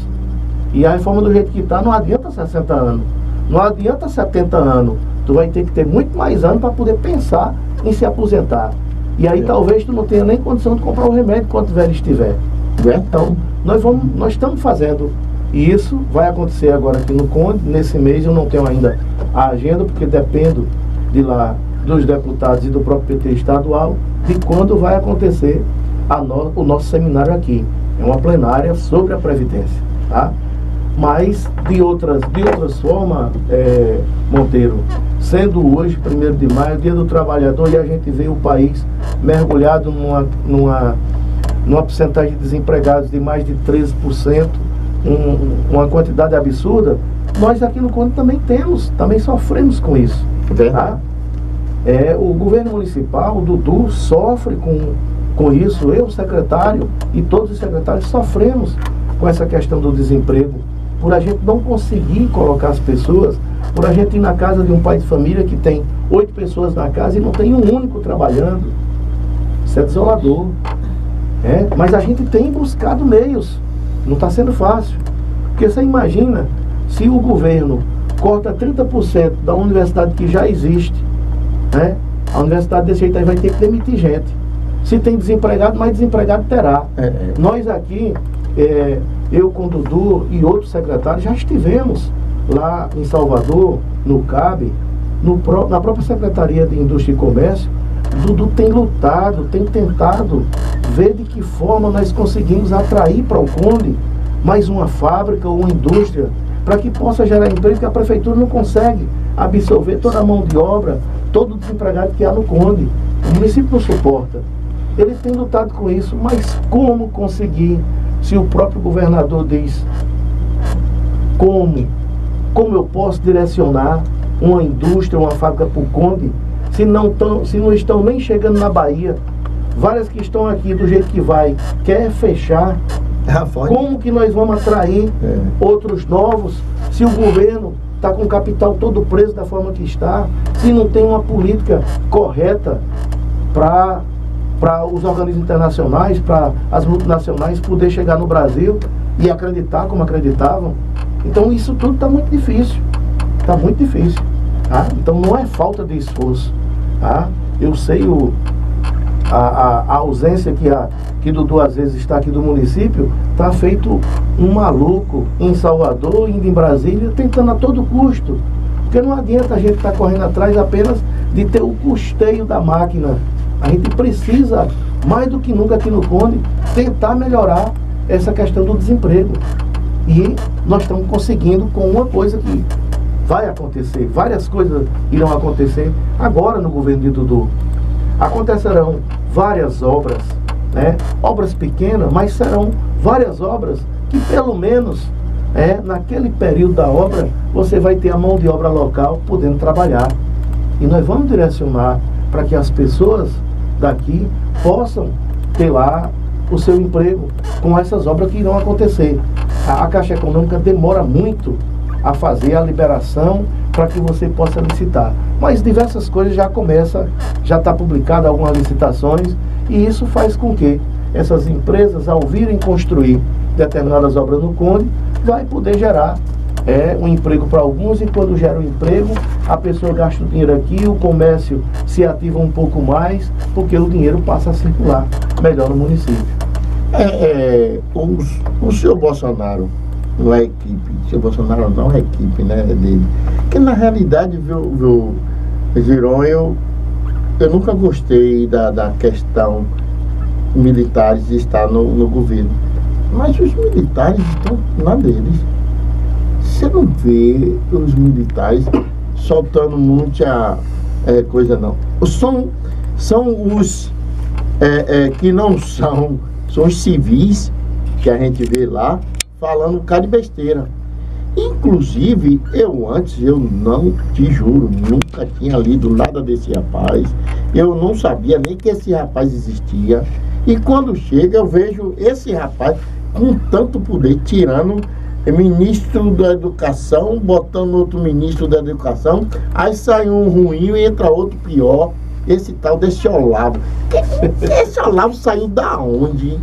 E a reforma do jeito que está, não adianta 60 anos, não adianta 70 anos. Tu vai ter que ter muito mais anos para poder pensar em se aposentar. E aí talvez tu não tenha nem condição de comprar o remédio quando velho estiver. Então, nós estamos fazendo. E isso vai acontecer agora aqui no Conde. Nesse mês eu não tenho ainda a agenda, porque dependo de lá dos deputados e do próprio PT estadual, de quando vai acontecer o nosso seminário aqui. É uma plenária sobre a Previdência, tá? Mas de outras formas, Monteiro, sendo hoje, 1º de maio, Dia do Trabalhador, e a gente vê o país mergulhado numa porcentagem de desempregados de mais de 13%, uma quantidade absurda, nós aqui no Conde também sofremos com isso. Tá? O governo municipal, o Dudu, sofre com isso, eu, secretário, e todos os secretários sofremos com essa questão do desemprego, por a gente não conseguir colocar as pessoas, por a gente ir na casa de um pai de família que tem 8 pessoas na casa e não tem um único trabalhando. Isso é desolador. Mas a gente tem buscado meios, não está sendo fácil. Porque você imagina, se o governo corta 30% da universidade que já existe, a universidade desse jeito aí vai ter que demitir gente. Se tem desempregado, mais desempregado terá. Nós aqui, eu com o Dudu e outros secretários, já estivemos lá em Salvador, no CAB, na própria Secretaria de Indústria e Comércio. Dudu tem lutado, tem tentado ver de que forma nós conseguimos atrair para o Conde mais uma fábrica ou uma indústria, para que possa gerar emprego, que a prefeitura não consegue absorver toda a mão de obra, todo o desempregado que há no Conde. O município não suporta. Ele tem lutado com isso, mas como conseguir, se o próprio governador diz como eu posso direcionar uma indústria, uma fábrica para o Conde, se não estão nem chegando na Bahia, várias que estão aqui do jeito que vai, quer fechar, como que nós vamos atrair outros novos, se o governo está com o capital todo preso da forma que está, se não tem uma política correta para os organismos internacionais, para as multinacionais poder chegar no Brasil e acreditar como acreditavam. Então isso tudo está muito difícil, está muito difícil. Então não é falta de esforço. Eu sei a ausência que Dudu às vezes está aqui do município, está feito um maluco em Salvador, indo em Brasília, tentando a todo custo. Porque não adianta a gente estar correndo atrás apenas de ter o custeio da máquina. A gente precisa, mais do que nunca aqui no Conde, tentar melhorar essa questão do desemprego. E nós estamos conseguindo com uma coisa que vai acontecer, várias coisas irão acontecer agora no governo de Dudu. Acontecerão várias obras, obras pequenas, mas serão várias obras que pelo menos naquele período da obra você vai ter a mão de obra local podendo trabalhar. E nós vamos direcionar para que as pessoas daqui possam ter lá o seu emprego com essas obras que irão acontecer. A Caixa Econômica demora muito a fazer a liberação para que você possa licitar. Mas diversas coisas já começam, já está publicada algumas licitações, e isso faz com que essas empresas, ao virem construir determinadas obras no Conde, vai poder gerar um emprego para alguns, e quando gera um emprego, a pessoa gasta o dinheiro aqui, o comércio se ativa um pouco mais, porque o dinheiro passa a circular melhor no município. O senhor Bolsonaro não é equipe, o senhor Bolsonaro não é equipe, dele. Porque na realidade, viu Giron, eu nunca gostei da questão militares estar no governo. Mas os militares estão na deles. Você não vê os militares soltando muita coisa, não. São os que não são os civis que a gente vê lá falando um bocado de besteira. Inclusive, eu não te juro, nunca tinha lido nada desse rapaz. Eu não sabia nem que esse rapaz existia. E quando chega, eu vejo esse rapaz com tanto poder, tirando ministro da educação, botando outro ministro da educação, aí sai um ruim e entra outro pior, esse tal desse Olavo. Esse Olavo saiu da onde?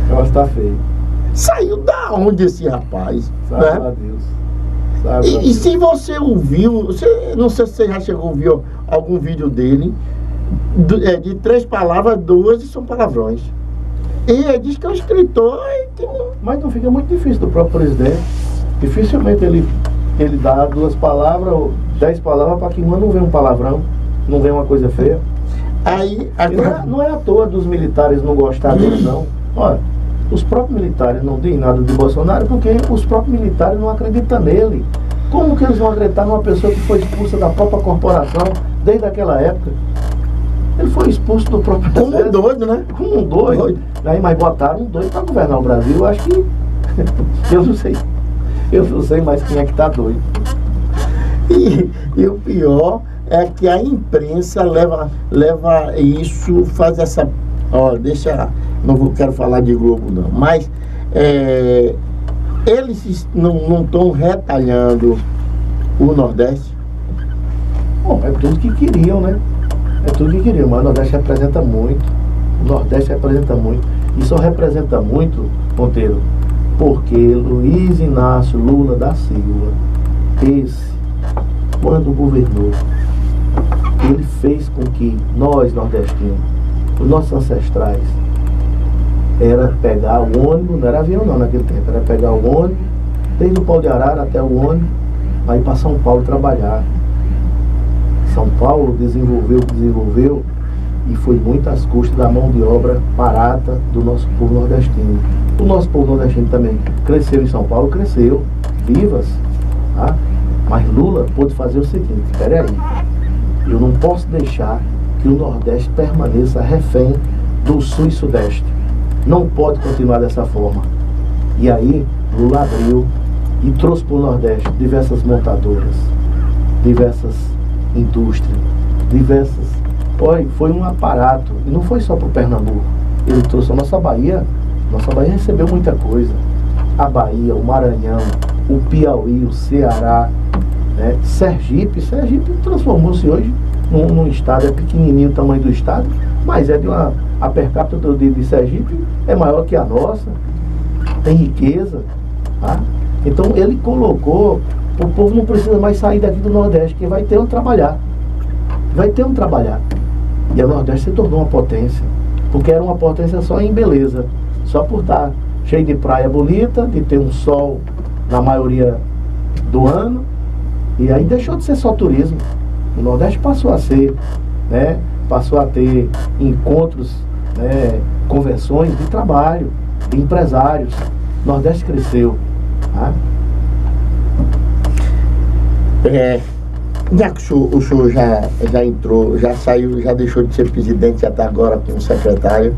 Eu acho que tá feio. Saiu da onde esse rapaz? Sabe a Deus. E se você ouviu, não sei se você já chegou a ouvir algum vídeo dele, de 3 palavras, 2 são palavrões. E diz que é um escritor. Mas não fica muito difícil do próprio presidente. Dificilmente ele dá 2 palavras ou 10 palavras para que uma não venha um palavrão, não venha uma coisa feia. Não é à toa dos militares não gostar dele, não. Olha, os próprios militares não dizem nada de Bolsonaro porque os próprios militares não acreditam nele. Como que eles vão acreditar numa pessoa que foi expulsa da própria corporação desde aquela época? Ele foi expulso do próprio Como um doido, né? Como um doido. Aí, mas botaram um doido para governar o Brasil. Eu acho que... eu não sei mais quem é que tá doido. E o pior é que a imprensa leva isso, faz essa... Ó, quero falar de Globo não, mas eles não estão retalhando o Nordeste. Bom, é tudo que queriam, né? É tudo que queriam, mas o Nordeste representa muito. O Nordeste representa muito. E só representa muito, Monteiro, porque Luiz Inácio Lula da Silva, quando governou, ele fez com que nós, nordestinos, os nossos ancestrais, era pegar o ônibus, não era avião não naquele tempo, era pegar o ônibus, desde o Pau de Arara até o ônibus, para ir para São Paulo trabalhar. São Paulo desenvolveu, e foi muito às custas da mão de obra barata do nosso povo nordestino. O nosso povo nordestino também cresceu em São Paulo, cresceu, vivas, tá? Mas Lula pôde fazer o seguinte: espere aí, eu não posso deixar que o Nordeste permaneça refém do Sul e Sudeste. Não pode continuar dessa forma. E aí Lula abriu e trouxe para o Nordeste diversas montadoras, diversas indústrias, Olha, foi um aparato. E não foi só para o Pernambuco. Ele trouxe a nossa Bahia. Nossa Bahia recebeu muita coisa. A Bahia, o Maranhão, o Piauí, o Ceará, né? Sergipe transformou-se hoje num estado, é pequenininho o tamanho do estado, mas é de uma... A per capita de Sergipe é maior que a nossa, tem riqueza, tá? Então ele colocou, o povo não precisa mais sair daqui do Nordeste, que vai ter onde trabalhar. E o Nordeste se tornou uma potência, porque era uma potência só em beleza, só por estar cheio de praia bonita, de ter um sol na maioria do ano, e aí deixou de ser só turismo. O Nordeste passou a ser, né, passou a ter encontros, né, convenções de trabalho, de empresários. O Nordeste cresceu, tá? Já que o senhor já entrou, já saiu, já deixou de ser presidente, já está agora como secretário.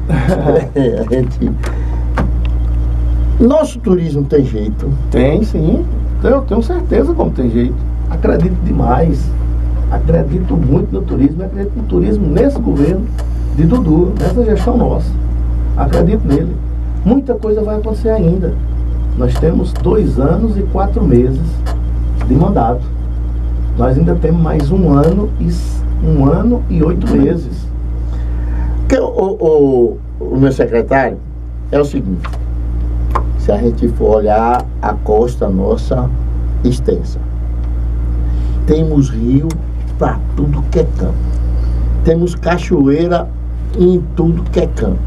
Nosso turismo tem jeito? Tem, sim. Eu tenho certeza como tem jeito. Acredito demais. Acredito muito no turismo. Acredito no turismo nesse governo de Dudu, nessa gestão nossa. Acredito nele. Muita coisa vai acontecer ainda. Nós temos 2 anos e 4 meses de mandato. Nós ainda temos mais 1 ano e 8 meses. O meu secretário, é o seguinte: se a gente for olhar a costa nossa extensa, temos rio para tudo que é campo, temos cachoeira em tudo que é campo.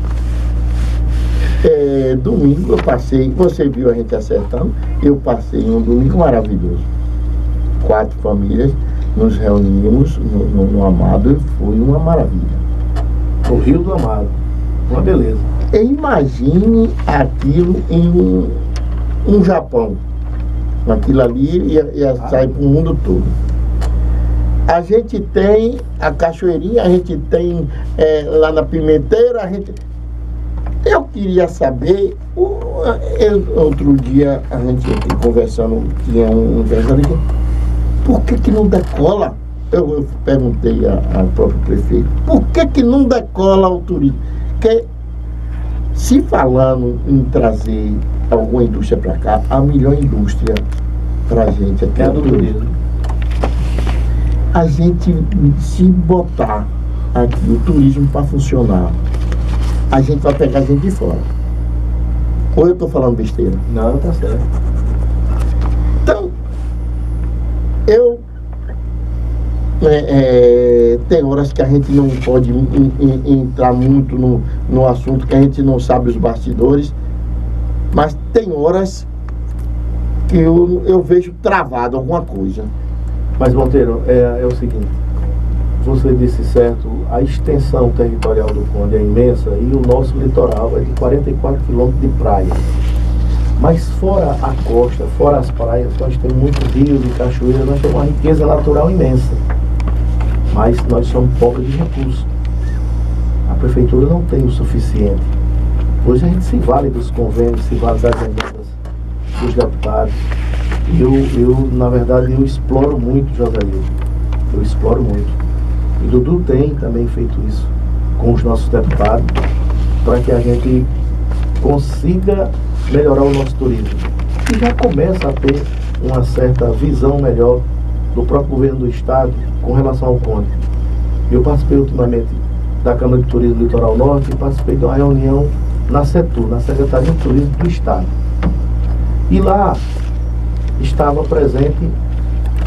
Domingo eu passei, você viu a gente acertando, eu passei um domingo maravilhoso. 4 famílias, nos reunimos no Amado e foi uma maravilha. O Rio do Amado, uma beleza. Imagine aquilo em um Japão. Aquilo ali ia sair para o mundo todo. A gente tem a cachoeirinha, a gente tem lá na Pimenteira, eu queria saber, outro dia a gente conversando, tinha um conversando aqui, por que não decola? Eu perguntei ao próprio prefeito, por que não decola o turismo? Porque se falando em trazer alguma indústria para cá, a melhor indústria para a gente aqui é o turismo. A gente, se botar aqui o turismo para funcionar, a gente vai pegar gente de fora. Ou eu estou falando besteira? Não, tá certo. Então, tem horas que a gente não pode entrar muito no assunto, que a gente não sabe os bastidores, mas tem horas que eu vejo travado alguma coisa. Mas, Monteiro, é o seguinte, você disse certo, a extensão territorial do Conde é imensa e o nosso litoral é de 44 quilômetros de praia. Mas fora a costa, fora as praias, nós temos muitos rios e cachoeiras, nós temos uma riqueza natural imensa. Mas nós somos pobres de recursos. A prefeitura não tem o suficiente. Hoje a gente se vale dos convênios, se vale das emendas dos deputados. Na verdade, eu exploro muito, José Lio. eu exploro muito. E Dudu tem também feito isso com os nossos deputados, para que a gente consiga melhorar o nosso turismo. E já começa a ter uma certa visão melhor do próprio governo do estado com relação ao Conde. Eu participei ultimamente da Câmara de Turismo do Litoral Norte e participei de uma reunião na CETUR, na Secretaria de Turismo do Estado. E lá estava presente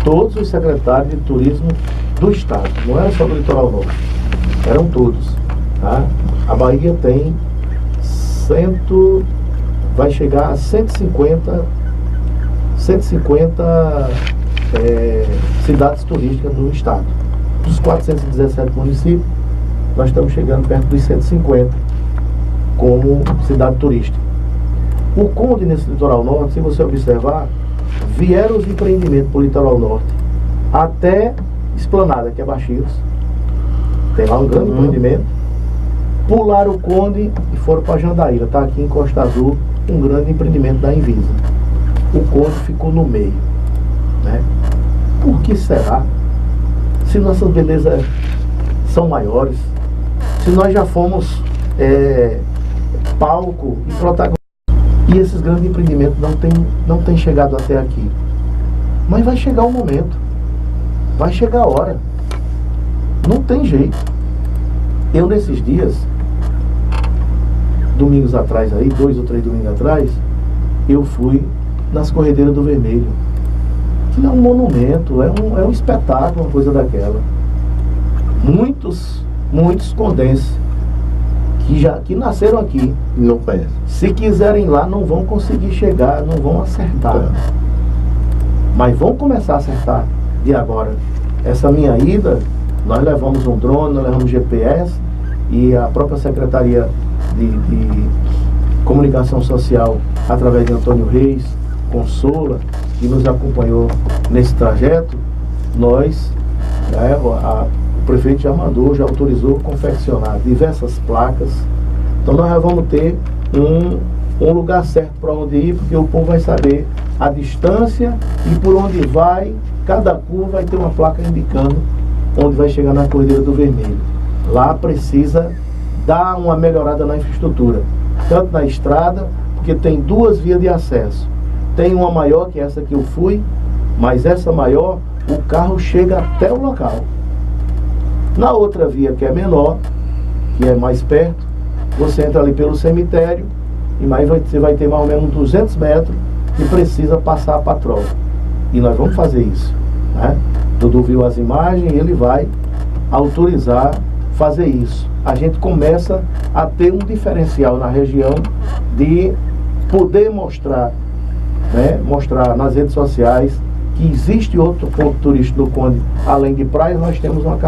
todos os secretários de turismo do estado, não era só do Litoral Norte, eram todos. Tá? A Bahia tem vai chegar a 150 cidades turísticas no estado. Dos 417 municípios, nós estamos chegando perto dos 150 como cidade turística. O Conde, nesse Litoral Norte, se você observar, vieram os empreendimentos para o Litoral Norte até Esplanada, que é Baixeiros, tem lá um grande empreendimento, pularam o Conde e foram para Jandaíra, está aqui em Costa Azul, um grande empreendimento da Invisa. O Conde ficou no meio, né? Por que será? Se nossas belezas são maiores, se nós já fomos palco e protagonista, e esses grandes empreendimentos não têm chegado até aqui. Mas vai chegar o momento, vai chegar a hora, não tem jeito. Eu nesses dias, domingos atrás aí, 2 ou 3 domingos atrás, eu fui nas Corredeiras do Vermelho, que é um monumento, é um espetáculo, uma coisa daquela. Muitos condenses que nasceram aqui, não conhece. Se quiserem ir lá, não vão conseguir chegar, não vão acertar. Mas vão começar a acertar de agora. Essa minha ida, nós levamos um drone, nós levamos GPS, e a própria Secretaria de Comunicação Social, através de Antônio Reis, Consola, que nos acompanhou nesse trajeto, nós, o prefeito já mandou, já autorizou confeccionar diversas placas. Então nós já vamos ter um lugar certo para onde ir, porque o povo vai saber a distância e por onde vai. Cada curva vai ter uma placa indicando onde vai chegar na Corredeira do Vermelho. Lá precisa dar uma melhorada na infraestrutura, tanto na estrada, porque tem 2 vias de acesso. Tem uma maior, que é essa que eu fui, mas essa maior, o carro chega até o local. Na outra via, que é menor, que é mais perto, você entra ali pelo cemitério e você vai ter mais ou menos 200 metros e precisa passar a patroa. E nós vamos fazer isso, né? Dudu viu as imagens e ele vai autorizar fazer isso. A gente começa a ter um diferencial na região de poder mostrar, né, mostrar nas redes sociais que existe outro ponto turístico do Conde. Além de praias, nós temos uma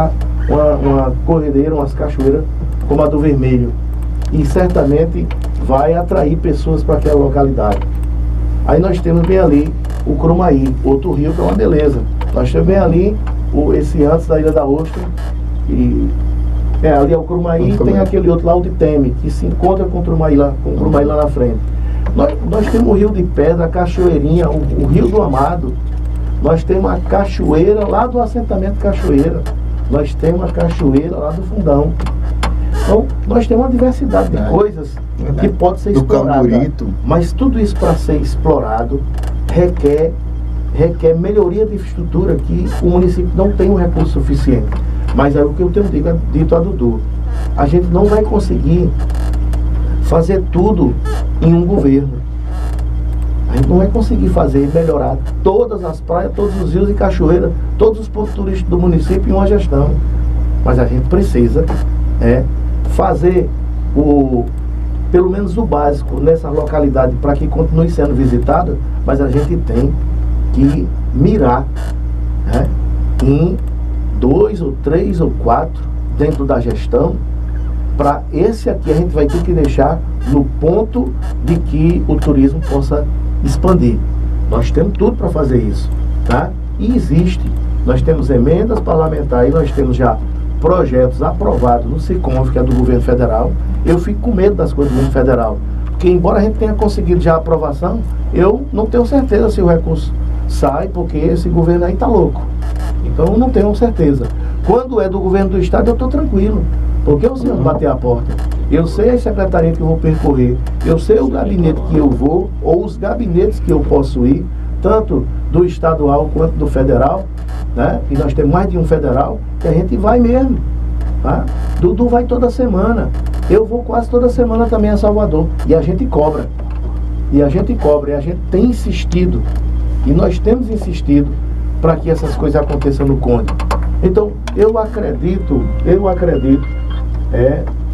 corredeira, umas cachoeiras como a do Vermelho, e certamente vai atrair pessoas para aquela localidade. Aí nós temos bem ali o Crumaí, outro rio que é uma beleza. Nós temos bem ali esse antes da Ilha da Ostra, e ali é o Crumaí, tem aquele outro lá, o de Teme, que se encontra com o Crumaí lá na frente. Nós temos o Rio de Pedra, a Cachoeirinha, o Rio do Amado. Nós temos a cachoeira lá do assentamento Cachoeira. Nós temos a cachoeira lá do Fundão. Então, nós temos uma diversidade de coisas que pode ser explorada. Mas tudo isso, para ser explorado, requer melhoria de infraestrutura, que o município não tem um recurso suficiente. Mas é o que eu tenho dito a Dudu. A gente não vai conseguir fazer tudo em um governo. A gente não vai conseguir fazer e melhorar todas as praias, todos os rios e cachoeiras, todos os pontos turísticos do município em uma gestão. Mas a gente precisa fazer pelo menos o básico nessa localidade para que continue sendo visitada, mas a gente tem que mirar em 2 ou 3 ou 4 dentro da gestão. Para esse aqui a gente vai ter que deixar no ponto de que o turismo possa expandir. Nós temos tudo para fazer isso, tá? E existe. Nós temos emendas parlamentares, nós temos já projetos aprovados no SICONF, que é do governo federal. Eu fico com medo das coisas do governo federal, porque embora a gente tenha conseguido já a aprovação, eu não tenho certeza se o recurso sai, porque esse governo aí tá louco. Então eu não tenho certeza. Quando é do governo do estado, eu estou tranquilo. Porque eu sei onde bater a porta. Eu sei a secretaria que eu vou percorrer. Eu sei o gabinete que eu vou, ou os gabinetes que eu posso ir, tanto do estadual quanto do federal, né? E nós temos mais de um federal, que a gente vai mesmo. Tá? Dudu vai toda semana. Eu vou quase toda semana também a Salvador. E a gente cobra. E a gente tem insistido. E nós temos insistido para que essas coisas aconteçam no Conde. Então, eu acredito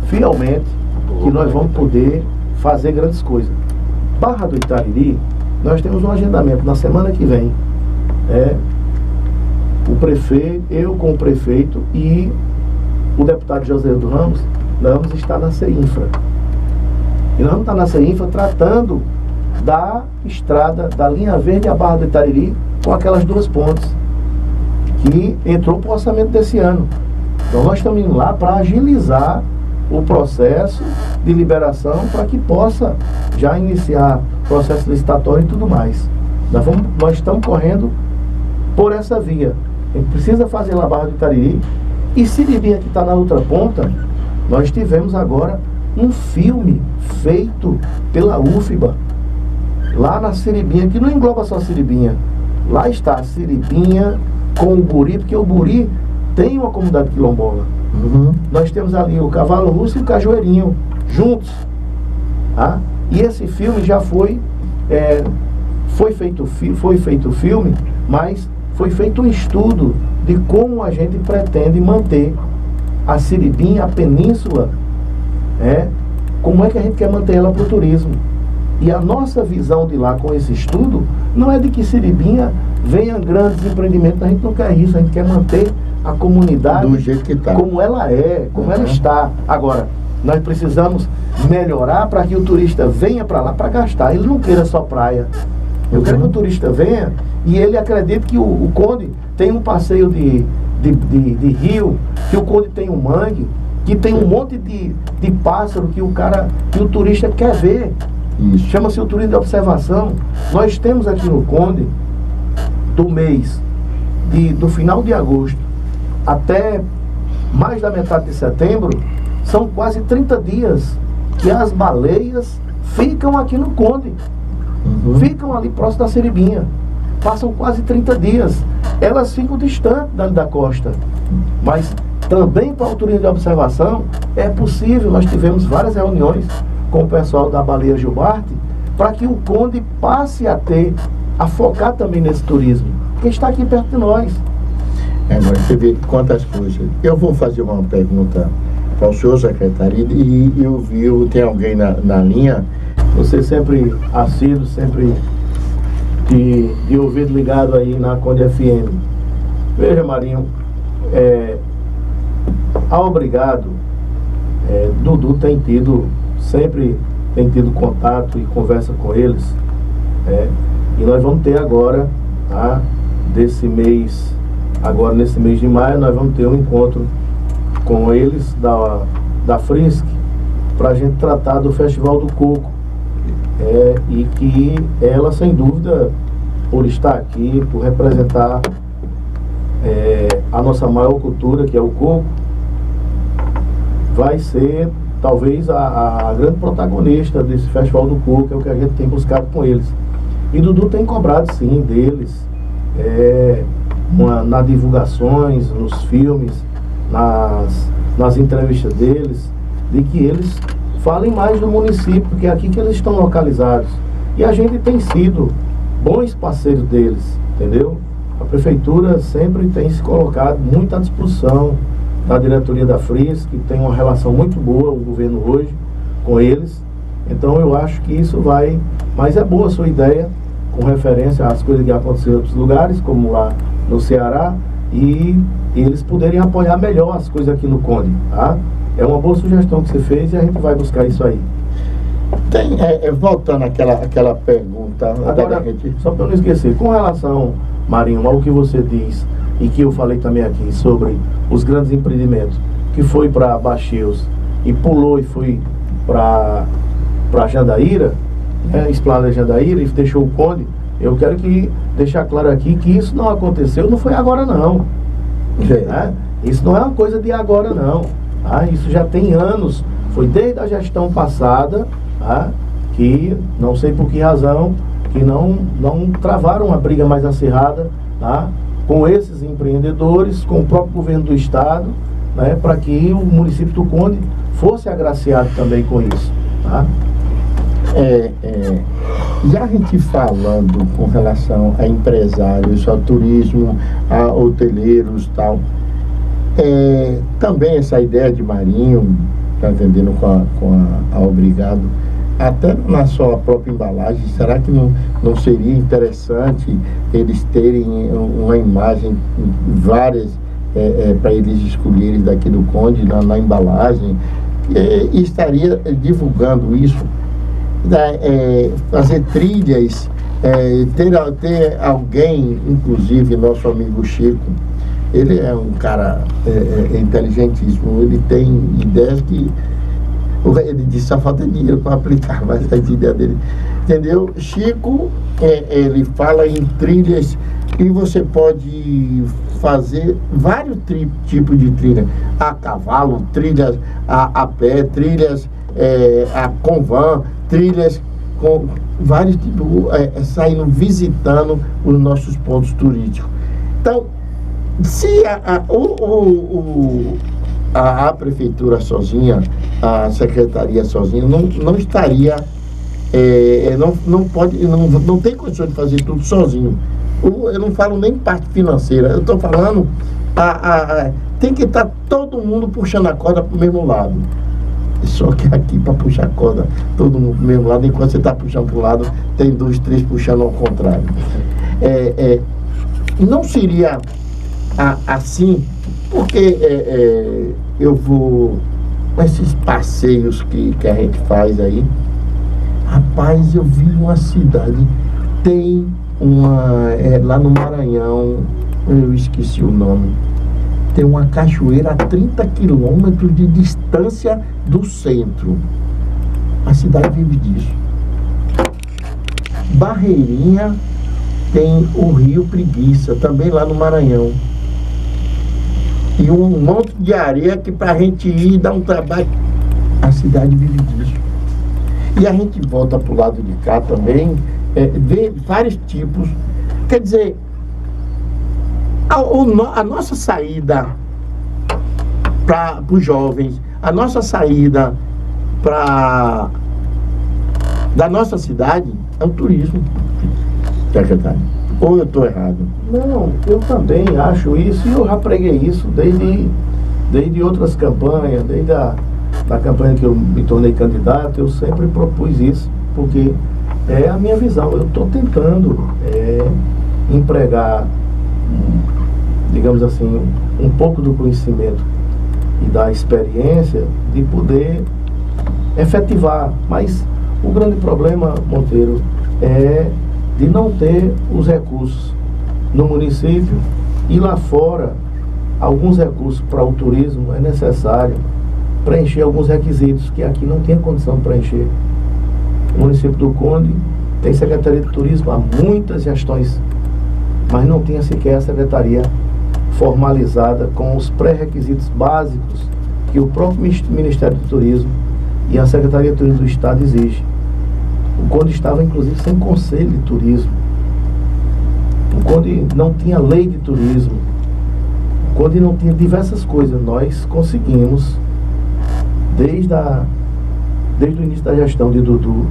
fielmente que nós vamos poder fazer grandes coisas. Barra do Itariri, nós temos um agendamento na semana que vem. O prefeito, eu com o prefeito e o deputado José do Ramos, nós vamos estar na CEINFRA. E nós vamos estar na CEINFRA tratando da estrada, da linha verde à Barra do Itariri, com aquelas 2 pontes que entrou para o orçamento desse ano. Então nós estamos indo lá para agilizar o processo de liberação para que possa já iniciar processo licitatório e tudo mais. Nós estamos correndo por essa via. A gente precisa fazer lá a Barra do Itariri. E Siribinha, que está na outra ponta, nós tivemos agora um filme feito pela UFBA, lá na Siribinha, que não engloba só Siribinha. Lá está a Siribinha com o Buri, porque o Buri tem uma comunidade quilombola. Nós temos ali o Cavalo Russo e o Cajueirinho, juntos. Tá? E esse filme já foi feito o filme, mas foi feito um estudo de como a gente pretende manter a Siribinha, a península, como é que a gente quer manter ela para o turismo. E a nossa visão de lá com esse estudo não é de que Siribinha venha grandes empreendimentos, a gente não quer isso, a gente quer manter a comunidade do jeito que tá, como ela é, como ela está. Agora, nós precisamos melhorar para que o turista venha para lá para gastar, ele não queira só praia. Eu quero que o turista venha e ele acredite que o Conde tem um passeio de rio, que o Conde tem um mangue, que tem um monte de pássaro que o turista quer ver. Chama-se o turismo de observação. Nós temos aqui no Conde, do final de agosto até mais da metade de setembro, são quase 30 dias que as baleias ficam aqui no Conde. Ficam ali próximo da Siribinha. Passam quase 30 dias. Elas ficam distantes da costa. Mas também para o turismo de observação é possível. Nós tivemos várias reuniões com o pessoal da Baleia Gilbarte para que o Conde passe a focar também nesse turismo, que está aqui perto de nós. Mas você vê quantas coisas. Eu vou fazer uma pergunta para o senhor secretário e eu vi, tem alguém na linha. Você sempre assíduo, sempre de ouvido ligado aí na Conde FM. Veja, Marinho, ao obrigado, Dudu sempre tem tido contato e conversa com eles, e nós vamos ter agora, tá, nesse mês de maio, nós vamos ter um encontro com eles da Frisk, para a gente tratar do Festival do Coco, e que ela, sem dúvida, por estar aqui, por representar a nossa maior cultura, que é o coco, vai ser talvez a grande protagonista desse Festival do Coco, é o que a gente tem buscado com eles. E Dudu tem cobrado sim deles, nas divulgações, nos filmes, nas entrevistas deles, de que eles falem mais do município, porque é aqui que eles estão localizados. E a gente tem sido bons parceiros deles, entendeu? A prefeitura sempre tem se colocado muito à disposição da diretoria da Frisk, que tem uma relação muito boa, o governo hoje, com eles. Então eu acho que isso vai... Mas é boa a sua ideia, com referência às coisas que aconteceram em outros lugares, como lá no Ceará, e eles poderem apoiar melhor as coisas aqui no Conde, tá? É uma boa sugestão que você fez e a gente vai buscar isso aí. Voltando àquela pergunta... Agora, só para eu não esquecer, com relação, Marinho, ao que você diz, e que eu falei também aqui, sobre os grandes empreendimentos, que foi para Baixeus e pulou e foi para Jandaíra, Esplanada Jandaíra, e deixou o Conde, eu quero deixar claro aqui que isso não aconteceu, não foi agora não. Né? Isso não é uma coisa de agora, não. Tá? Isso já tem anos. Foi desde a gestão passada, tá? Que não sei por que razão, que não travaram uma briga mais acirrada, tá? Com esses empreendedores, com o próprio governo do estado, né? Para que o município do Conde fosse agraciado também com isso. Tá? E a gente falando com relação a empresários, ao turismo, a hoteleiros e tal, também essa ideia de Marinho, tá entendendo, com a Obrigado, até na sua própria embalagem, será que não seria interessante eles terem uma imagem, várias, para eles escolherem daqui do Conde, na embalagem, e estaria divulgando isso, fazer trilhas, ter alguém, inclusive nosso amigo Chico, ele é um cara inteligentíssimo, ele tem ideias que ele disse, só falta dinheiro para aplicar, mas a ideia dele, entendeu? Chico, ele fala em trilhas e você pode fazer vários tipos de trilha, a cavalo, trilhas a pé, trilhas com van, trilhas com vários tipos, saindo visitando os nossos pontos turísticos. Então, se a prefeitura sozinha, a secretaria sozinha, não estaria, não tem condição de fazer tudo sozinho. Eu não falo nem parte financeira, eu estou falando, tem que estar todo mundo puxando a corda para o mesmo lado. Só que aqui, para puxar a corda, todo mundo para o mesmo lado, enquanto você está puxando para um lado, tem 2, 3 puxando ao contrário. Não seria assim, porque eu vou, esses passeios que a gente faz aí, rapaz, eu vi uma cidade, tem lá no Maranhão, eu esqueci o nome, tem uma cachoeira a 30 quilômetros de distância do centro. A cidade vive disso. Barreirinha tem o Rio Preguiça, também lá no Maranhão. E um monte de areia que pra gente ir dá um trabalho. A cidade vive disso. E a gente volta pro lado de cá também, vê vários tipos. Quer dizer, a nossa saída para os jovens, a nossa saída da nossa cidade é o turismo, secretário. Ou eu estou errado? Não, eu também acho isso, e eu já preguei isso desde outras campanhas, desde a campanha que eu me tornei candidato, eu sempre propus isso, porque é a minha visão. Eu estou tentando empregar, digamos assim, um pouco do conhecimento e da experiência de poder efetivar. Mas o grande problema, Monteiro, é de não ter os recursos no município, e lá fora alguns recursos para o turismo é necessário preencher alguns requisitos que aqui não tem condição de preencher. O município do Conde tem Secretaria de Turismo há muitas gestões, mas não tinha sequer a secretaria formalizada com os pré-requisitos básicos que o próprio Ministério do Turismo e a Secretaria de Turismo do Estado exigem. O Conde estava, inclusive, sem conselho de turismo. O Conde não tinha lei de turismo. O Conde não tinha diversas coisas. Nós conseguimos, desde o início da gestão de Dudu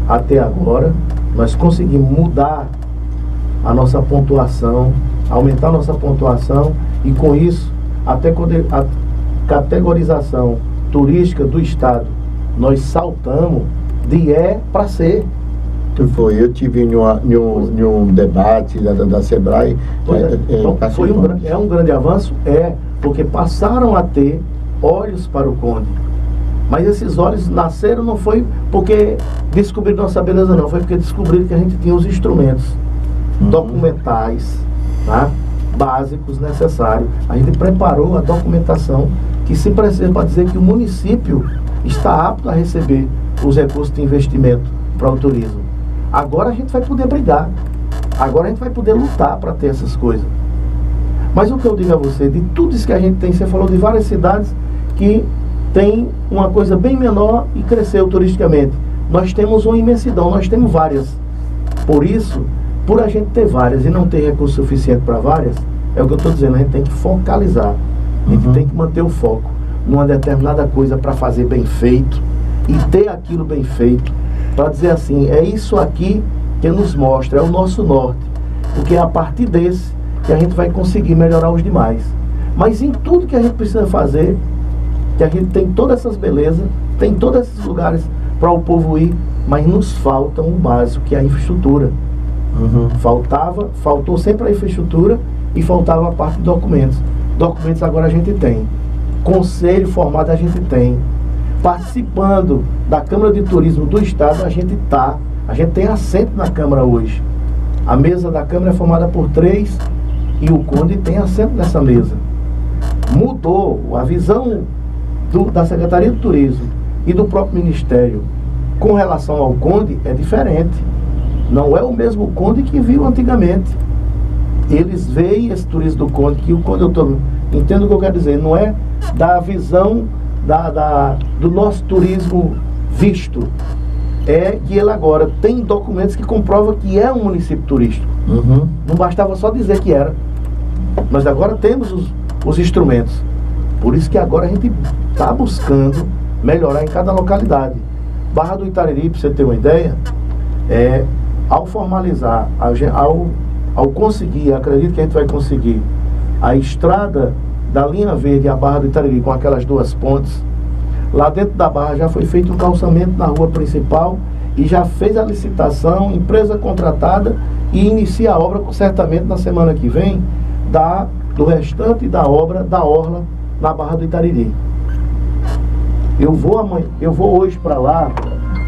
até agora, nós conseguimos mudar a nossa pontuação, aumentar a nossa pontuação, e com isso, até a categorização turística do Estado, nós saltamos de para C. Eu tive em um debate da Sebrae. Então, é um grande avanço, porque passaram a ter olhos para o Conde. Mas esses olhos nasceram, não foi porque descobriram nossa beleza, não. Foi porque descobriram que a gente tinha os instrumentos documentais, tá? Básicos necessários. A gente preparou a documentação que se precisa para dizer que o município está apto a receber os recursos de investimento para o turismo. Agora a gente vai poder brigar. Agora a gente vai poder lutar para ter essas coisas. Mas o que eu digo a você, de tudo isso que a gente tem, você falou de várias cidades que tem uma coisa bem menor e cresceu turisticamente. Nós temos uma imensidão, nós temos várias. Por isso, por a gente ter várias e não ter recurso suficiente para várias, é o que eu estou dizendo, a gente tem que focalizar. A gente tem que manter o foco numa determinada coisa para fazer bem feito e ter aquilo bem feito, para dizer assim, é isso aqui que nos mostra, é o nosso norte, porque é a partir desse que a gente vai conseguir melhorar os demais. Mas em tudo que a gente precisa fazer, que a gente tem todas essas belezas, tem todos esses lugares para o povo ir, mas nos falta um básico, que é a infraestrutura. Faltou sempre a infraestrutura e faltava a parte de documentos. Documentos agora a gente tem. Conselho formado a gente tem. Participando da Câmara de Turismo do Estado, a gente tem assento na Câmara hoje. A mesa da Câmara é formada por 3 e o Conde tem assento nessa mesa. Mudou a visão da Secretaria de Turismo e do próprio Ministério com relação ao Conde é diferente. Não é o mesmo Conde que viu antigamente. Eles veem esse turismo do Conde, que o Conde, entendo o que eu quero dizer, não é da visão do nosso turismo visto. É que ele agora tem documentos que comprovam que é um município turístico. Não bastava só dizer que era. Nós agora temos os instrumentos. Por isso que agora a gente está buscando melhorar em cada localidade. Barra do Itariri, para você ter uma ideia, ao formalizar, ao conseguir, acredito que a gente vai conseguir, a estrada da linha verde e a Barra do Itariri com aquelas 2 pontes, lá dentro da Barra já foi feito um calçamento na rua principal e já fez a licitação, empresa contratada, e inicia a obra certamente na semana que vem do restante da obra da orla na Barra do Itariri. Eu vou hoje para lá,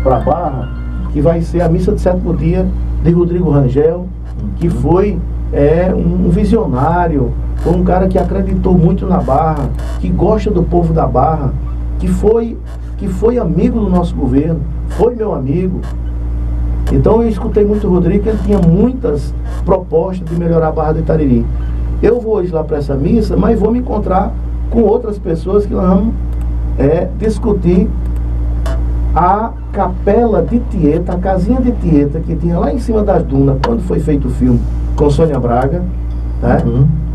para a Barra, que vai ser a missa de 7º dia de Rodrigo Rangel, que foi um visionário, foi um cara que acreditou muito na Barra, que gosta do povo da Barra, que foi amigo do nosso governo, foi meu amigo. Então eu escutei muito o Rodrigo, que ele tinha muitas propostas de melhorar a Barra do Itariri. Eu vou hoje lá para essa missa, mas vou me encontrar com outras pessoas que nós vamos discutir a capela de Tieta, a casinha de Tieta, que tinha lá em cima das dunas, quando foi feito o filme com Sônia Braga, né?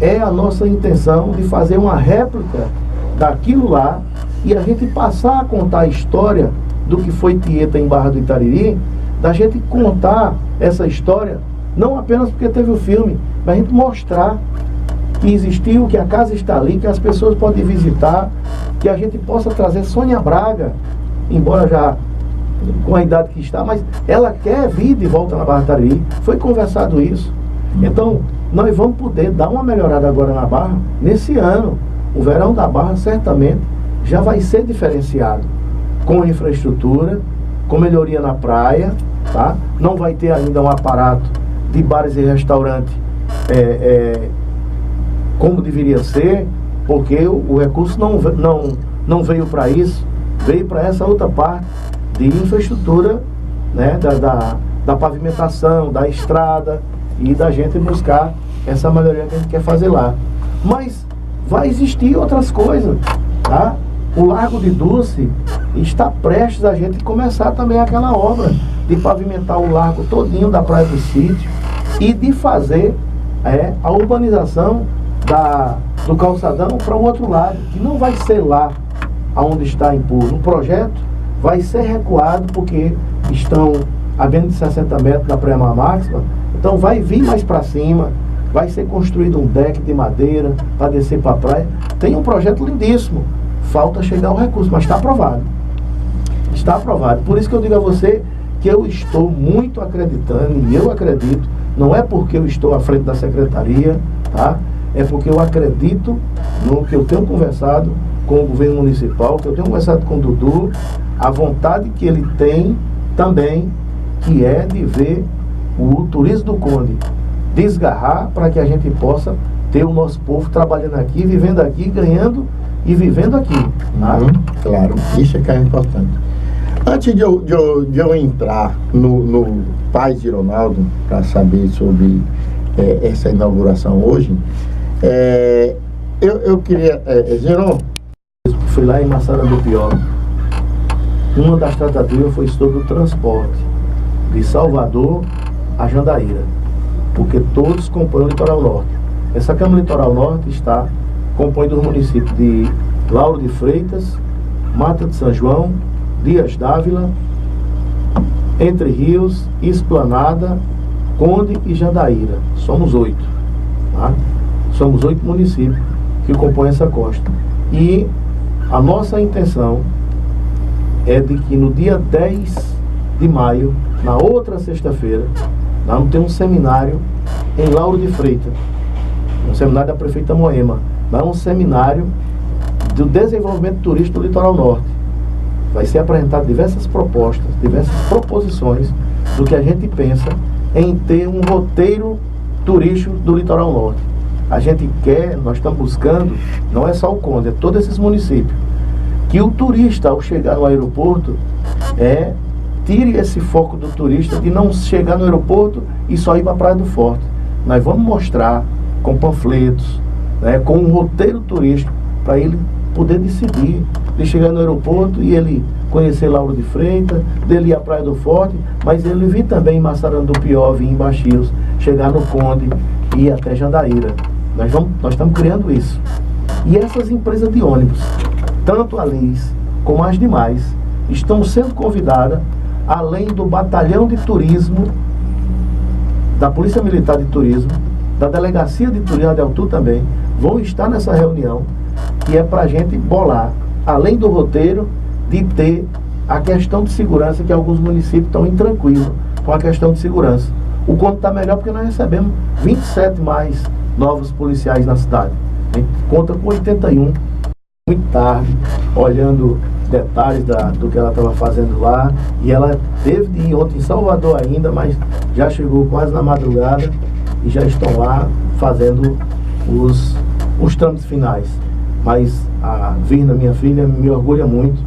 É a nossa intenção de fazer uma réplica daquilo lá e a gente passar a contar a história do que foi Tieta em Barra do Itariri, da gente contar essa história, não apenas porque teve o filme, mas a gente mostrar que existiu, que a casa está ali, que as pessoas podem visitar, que a gente possa trazer Sônia Braga, embora já com a idade que está, mas ela quer vir de volta na Barra do Itariri, foi conversado isso. Então, nós vamos poder dar uma melhorada agora na Barra, nesse ano. O verão da Barra certamente já vai ser diferenciado, com infraestrutura, com melhoria na praia, tá? Não vai ter ainda um aparato de bares e restaurantes como deveria ser, porque o recurso não veio para isso, veio para essa outra parte de infraestrutura, né, da pavimentação, da estrada e da gente buscar essa melhoria que a gente quer fazer lá. Mas vai existir outras coisas, tá? O Largo de Dulce está prestes a gente começar também aquela obra de pavimentar o largo todinho da Praia do Sítio e de fazer a urbanização do calçadão para o outro lado, que não vai ser lá onde está impor. O projeto vai ser recuado porque estão a menos de 60 metros da Praia Máxima, então vai vir mais para cima, vai ser construído um deck de madeira para descer para a praia. Tem um projeto lindíssimo, falta chegar o recurso, mas está aprovado. Está aprovado. Por isso que eu digo a você que eu estou muito acreditando, e eu acredito, não é porque eu estou à frente da secretaria, tá? É porque eu acredito no que eu tenho conversado com o governo municipal, que eu tenho conversado com o Dudu, a vontade que ele tem também, que é de ver o turismo do Conde desgarrar para que a gente possa ter o nosso povo trabalhando aqui, vivendo aqui, ganhando e vivendo aqui. Tá? Claro, isso é que é importante. Antes de eu entrar no Paz de Ronaldo, para saber sobre essa inauguração hoje, Eu queria, Zenon, fui lá em Massarandupió. Uma das tratativas foi sobre o transporte de Salvador a Jandaíra, porque todos compõem o Litoral Norte. Essa Câmara Litoral Norte compõe dos municípios de Lauro de Freitas, Mata de São João, Dias Dávila, Entre Rios, Esplanada, Conde e Jandaíra. Somos 8. Tá? Somos 8 municípios que compõem essa costa. E a nossa intenção é de que no dia 10 de maio, na outra sexta-feira, nós vamos ter um seminário em Lauro de Freitas, um seminário da prefeita Moema. Vai um seminário do desenvolvimento turístico do Litoral Norte. Vai ser apresentado diversas propostas, diversas proposições do que a gente pensa em ter um roteiro turístico do Litoral Norte. A gente quer, nós estamos buscando, não é só o Conde, é todos esses municípios, que o turista, ao chegar no aeroporto, tire esse foco do turista de não chegar no aeroporto e só ir para a Praia do Forte. Nós vamos mostrar com panfletos, com um roteiro turístico, para ele poder decidir de chegar no aeroporto e ele conhecer Lauro de Freitas, dele ir à Praia do Forte, mas ele vir também em Massarandupió, vir em Baxios, chegar no Conde e ir até Jandaíra. Nós estamos criando isso. E essas empresas de ônibus, tanto a Liz como as demais, estão sendo convidadas, além do batalhão de turismo, da Polícia Militar de Turismo, da Delegacia de Turismo de Altu também, vão estar nessa reunião, que é para a gente bolar, além do roteiro, de ter a questão de segurança, que alguns municípios estão intranquilos com a questão de segurança. O conto está melhor porque nós recebemos 27 mais novos policiais na cidade. A gente conta com 81, muito tarde, olhando detalhes do que ela estava fazendo lá, e ela teve de ir ontem em Salvador ainda, mas já chegou quase na madrugada e já estão lá fazendo os trâmites finais. Mas a Virna, minha filha, me orgulha muito